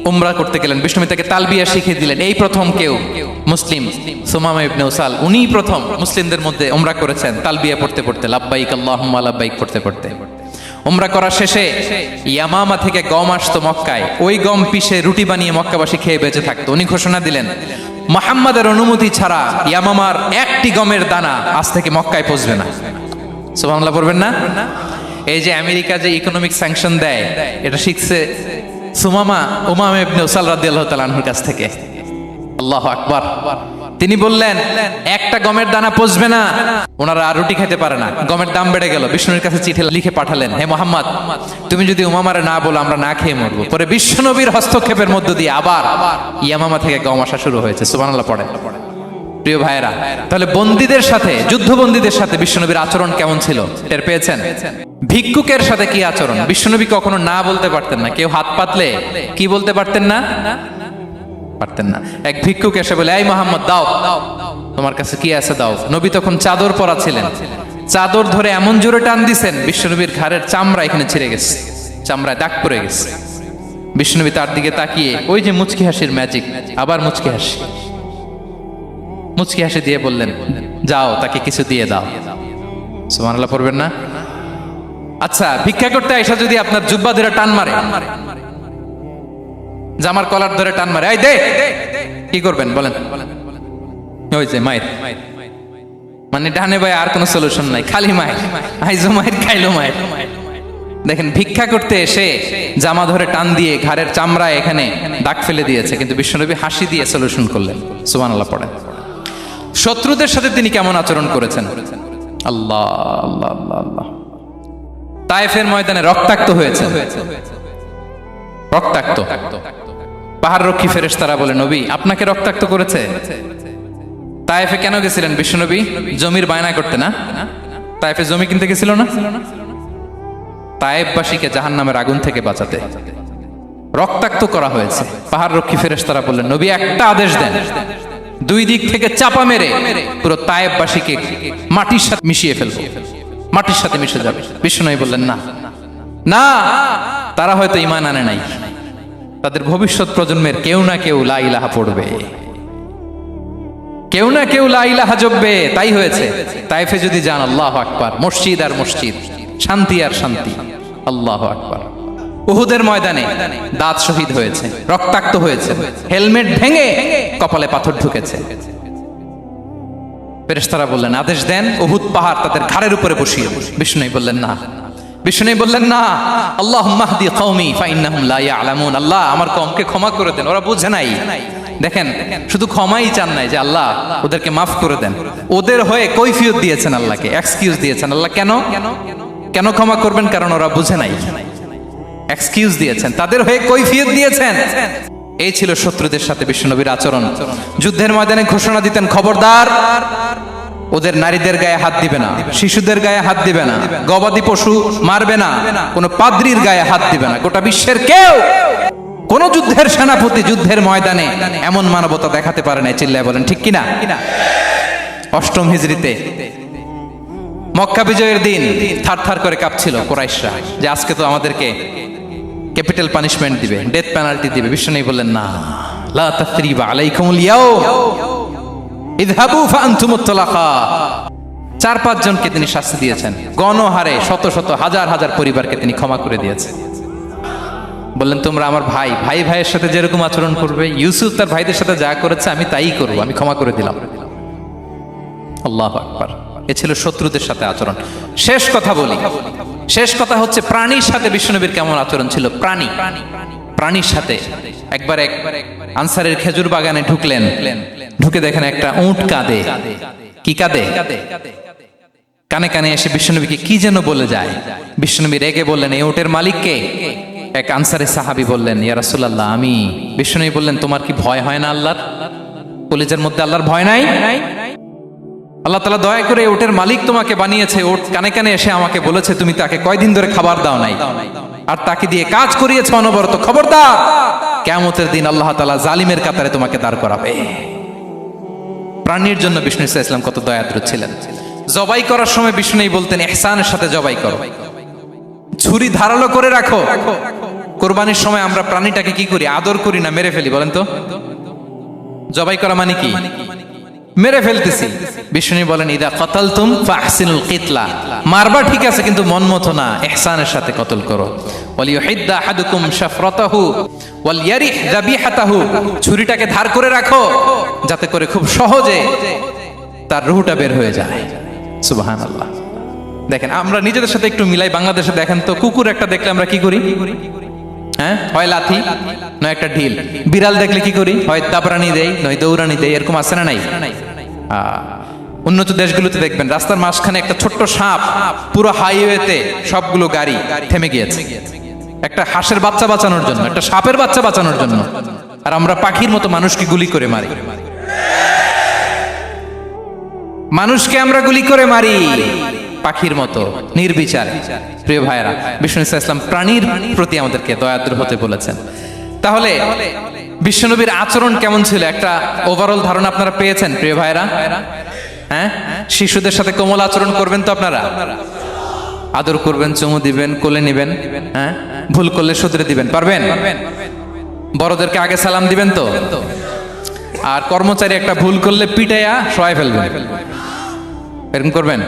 S1: উমরা করতে গেলেন। বিষ্ণু তাকে তালবিয়া শিখিয়ে দিলেন। এই প্রথম কেউ মুসলিম সুমামা ইবনে উসাল, উনিই প্রথম মুসলিমদের মধ্যে উমরা করেছেন তালবিয়া পড়তে পড়তে, লাব্বাইক আল্লাহুম্মা লাব্বাইক পড়তে পড়তে। উমরা করার শেষে ইয়ামামা থেকে গম আসতো মক্কায়, ওই গম পিষে রুটি বানিয়ে মক্কাবাসী খেয়ে বেঁচে থাকতো। উনি ঘোষণা দিলেন মুহাম্মাদের অনুমতি ছাড়া ইয়ামামার একটি গমের দানা আজ থেকে মক্কায় পৌঁছবে না। সুবহানাল্লাহ পড়বেন না? এই যে আমেরিকা যে ইকোনমিক স্যাংশন দেয়, এটা শিখছে সুমামা উমামা ইবনে উসাল রাদিয়াল্লাহু তাআলা আনহুর কাছ থেকে। আল্লাহু আকবার। তিনি বললেন একটা গমের দানা পচবে না, ওনারা আর রুটি খেতে পারে না। গমের দাম বেড়ে গেল। বিষ্ণুর কাছে চিঠি লিখে পাঠালেন, হে মুহাম্মদ, তুমি যদি উমামারে না বলো আমরা না খেয়ে মরবো। পরে বিশ্বনবীর হস্তক্ষেপের মধ্য দিয়ে আবার ইয়ামামা থেকে গম আসা শুরু হয়েছে। সুবহানাল্লাহ পড়েন। প্রিয় ভাইয়েরা, তাহলে বন্দীদের সাথে, যুদ্ধবন্দীদের সাথে বিশ্বনবীর আচরণ কেমন ছিল টের পেয়েছেন? ভিক্ষুকের সাথে কি আচরণ? বিশ্বনবী কখনো না বলতে পারতেন না। কেউ হাত পাতলে কি বলতে পারতেন না? পারতেন না। এক ভিক্ষুক এসে বলে এই মুহাম্মদ দাও, তোমার কাছে কি আছে দাও। নবী তখন চাদর পরা ছিলেন, চাদর ধরে এমন জোরে টান দিছেন বিশ্বনবীর ঘাড়ের চামড়া এখানে ছিঁড়ে গেছে, চামড়ায় দাগ পড়ে গেছে। বিশ্বনবী তার দিকে তাকিয়ে, ওই যে মুচকি হাসির ম্যাজিক, আবার মুচকি হাসি। মুচকি হাসি দিয়ে বললেন, যাও তাকে কিছু দিয়ে দাও। সুবহানাল্লাহ পড়বেন না? আচ্ছা, ভিক্ষা করতে আইসা যদি আপনার জুব্বা ধরে টান মারে, জামার কলার ধরে টান মারে, এই দে, কি করবেন বলেন? ওই যে মায়ের, মানে ডানে ভাই আর কোনো সলিউশন নাই, খালি মায়ের, আইজো মায়ের খাইলো মায়ের। দেখেন, ভিক্ষা করতে এসে জামা ধরে টান দিয়ে ঘাড়ের চামড়ায় এখানে দাগ ফেলে দিয়েছে, কিন্তু বিশ্বনবী হাসি দিয়ে সলিউশন করলেন। সুবহানাল্লাহ পড়েন। শত্রুদের সাথে তিনি কেমন আচরণ করেছেন? আল্লাহ আল্লাহ আল্লাহ আল্লাহ। তায়েফের ময়দানে রক্তাক্ত হয়েছে, রক্তাক্ত। পাহাড় রক্ষী ফেরেশতারা বলে, নবী আপনাকে রক্তাক্ত করেছে? তায়েফে কেন গেছিলেন বিশ্বনবী? জমির বায়না করতে না? তায়েফে জমি কিনতে গেছিল না? তায়েফবাসীকে জাহান্নামের আগুন থেকে বাঁচাতে রক্তাক্ত করা হয়েছে। পাহাড় রক্ষী ফেরেশতারা বললেন, নবী একটা আদেশ দেন, দুই দিক থেকে চাপা মেরে পুরো তায়েফবাসীকে মাটির সাথে মিশিয়ে ফেলবো, মাটির সাথে মিশে যাবে। বিশ্বনবী বললেন, না না, তারা হয়তো ঈমান আনে নাই, তাদের ভবিষ্যৎ প্রজন্মের কেউ না কেউ লা ইলাহা পড়বে, কেউ না কেউ লা ইলাহা জপবে। তাই হয়েছে। তায়েফে যদি যান, আল্লাহু আকবার, মসজিদ আর মসজিদ, শান্তি আর শান্তি। আল্লাহু আকবার। উহুদের ময়দানে দাঁত শহীদ হয়েছে, রক্তাক্ত হয়েছে, হেলমেট ভেঙে কপালে পাথর ঢুকেছে। ফেরেশতারা বললেন, আদেশ দেন, উহুদ পাহাড় তাদের ঘাড়ের উপরে বসিয়ে। বিষ্ণু বললেন, না। বিষ্ণু বললেন, না, আল্লাহুম্মা হদি কওমি ফাইন্নাহুম লা ইয়ালামুন। আল্লাহ আমার কওমকে ক্ষমা করে দেন, ওরা বুঝে নাই। দেখেন, শুধু ক্ষমাই চান নাই যে আল্লাহ ওদেরকে মাফ করে দেন, ওদের হয়ে কৈফিয়ত দিয়েছেন, আল্লাহকে এক্সকিউজ দিয়েছেন। আল্লাহ কেন কেন ক্ষমা করবেন? কারণ ওরা বুঝে নাই। এক্সকিউজ দিয়েছেন, তাদের হয়ে কৈফিয়ত দিয়েছেন। এই ছিল শত্রুদের সাথে বিশ্বনবীর আচরণ। যুদ্ধের ময়দানে ঘোষণা দিতেন, খবরদার, ওদের নারীদের গায়ে হাত দিবে না, শিশুদের গায়ে হাত দিবে না, গবাদি পশু মারবে না, কোনো পাদ্রীর গায়ে হাত দিবে না। গোটা বিশ্বের কেউ, কোন যুদ্ধের সেনাপতি যুদ্ধের ময়দানে এমন মানবতা দেখাতে পারে না। চিল্লায় বলেন ঠিক কিনা? অষ্টম হিজরিতে মক্কা বিজয়ের দিন থারথার করে কাঁপছিল কুরাইশরা যে আজকে তো আমাদেরকে ক্যাপিটাল পানিশমেন্ট দিবে, ডেথ পেনাল্টি দিবে। বিশ্বনবী বললেন, না, লা তাসরিবা আলাইকুমুল ইয়াউম ইযহাবু ফাআনতুমুত তালাকা। 4-5 জনকে তিনি শাস্তি দিয়েছেন, গণহারে শত শত হাজার হাজার পরিবারকে তিনি ক্ষমা করে দিয়েছেন। বললেন, তোমরা আমার ভাই, ভাই ভাইয়ের সাথে যেরকম আচরণ করবে, ইউসুফ তার ভাইদের সাথে যা করেছে আমি তাই করবো, আমি ক্ষমা করে দিলাম। আল্লাহু আকবার। এ ছিল শত্রুদের সাথে আচরণ। শেষ কথা বলি, শেষ কথা হচ্ছে প্রাণীর সাথে বিশ্বনবীর কেমন আচরণ ছিল। প্রাণীর সাথে একবার এক আনসারের খেজুর বাগানে ঢুকলেন, ঢুকে দেখেন একটা উট কাঁদে। কি কাঁদে? কানে কানে এসে বিশ্বনবীকে কি যেন বলে যায়। বিশ্বনবী রেগে বললেন, এই উটের মালিক কে? এক আনসারী সাহাবী বললেন, ইয়া রাসূলুল্লাহ আমি। বিশ্বনবী বললেন, তোমার কি ভয় হয় না আল্লাহর? কলিজার মধ্যে আল্লাহর ভয় নাই? আল্লাহ তাআলা দয়া করে উটের মালিক তোমাকে বানিয়েছে, উট কানে কানে এসে আমাকে বলেছে তুমি তাকে কয়দিন ধরে খাবার দাও নাই, আর তাকে দিয়ে কাজ করিয়েছে অনবরত। খবরদার, কিয়ামতের দিন আল্লাহ তাআলা জালিমের কাতারে তোমাকে দাঁড় করাবে। প্রাণীর জন্য বিষ্ণু ইসা ইসলাম কত দয়াদ্র ছিলেন। জবাই করার সময় বিষ্ণু বলতেন, ইহসানের সাথে জবাই করো, ছুরি ধারালো করে রাখো। কোরবানির সময় আমরা প্রাণীটাকে কি করি? আদর করি না, মেরে ফেলি। বলেন তো, জবাই করা মানে কি? মেরে ফেলতেছি। বিষ্ণু বলেন, ইদা কাতালতুম ফাহসিনুল কিতলা, মারবা ঠিক আছে কিন্তু মন মতো না, ইহসানের সাথে কতল করো। ওয়ালিয়ুহিদ্দা আহাদুকুম শাফরাতাহু ওয়ালইয়ারিহ যাবিহাতাহু, ছুরিটাকে ধার করে রাখো যাতে করে খুব সহজে তার রূহটা বের হয়ে যায়। সুবহানাল্লাহ। দেখেন, আমরা নিজেদের সাথে একটু মিলাই। বাংলাদেশে দেখেন তো, কুকুর একটা দেখলে আমরা কি করি? হ্যাঁ, হয় লাথি নয় একটা ঢিল। বিড়াল দেখলে কি করি? হয় দাবরানি দেই নয় দৌড়ানি দেই। এরকম আছে না নাই? উন্নত দেশগুলোতে দেখবেন রাস্তার মাঝখানে একটা ছোট্ট সাপ, পুরো হাইওয়েতে সবগুলো গাড়ি থেমে গিয়েছে একটা হাঁসের বাচ্চা বাঁচানোর জন্য, একটা সাপের বাচ্চা বাঁচানোর জন্য। আর আমরা পাখির মতো মানুষকে গুলি করে মারি। মানুষকে আমরা গুলি করে মারি পাখির মতো নির্বিচার। প্রিয় ভাইরা, বিষ্ণু ইসলাম প্রাণীর প্রতি আমাদেরকে দয়াদ্র হতে বলেছেন। তাহলে বিশ্বনবীর আচরণ কেমন ছিল একটা ওভারঅল ধারণা আপনারা পেয়েছেন প্রিয় ভাইরা? হ্যাঁ, শিশুদের সাথে কোমল আচরণ করবেন তো আপনারা? আদর করবেন, চুমু দিবেন, কোলে নিবেন, হ্যাঁ, ভুল করলে শুধরে দিবেন, পারবেন? বড়দেরকে আগে সালাম দিবেন তো? আর কর্মচারী একটা ভুল করলে পিটাইয়া শোয়াই ফেলবেন, এরকম করবেন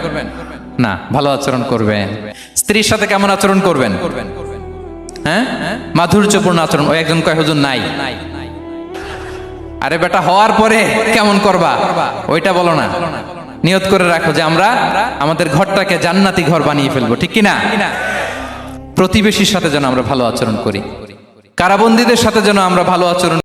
S1: না, ভালো আচরণ করবেন। স্ত্রীর সাথে কেমন আচরণ করবেন? হ্যাঁ, মাধুর্যপূর্ণ আচরণ। ওই একজন কয় হুজুর নাই, আরে বেটা হওয়ার পরে কেমন করবা ওইটা বলো না, নিয়ত করে রাখো যে আমরা আমাদের ঘরটাকে জান্নাতি ঘর বানিয়ে ফেলবো, ঠিক কিনা? প্রতিবেশীর সাথে যেন আমরা ভালো আচরণ করি, কারাবন্দীদের সাথে যেন আমরা ভালো আচরণ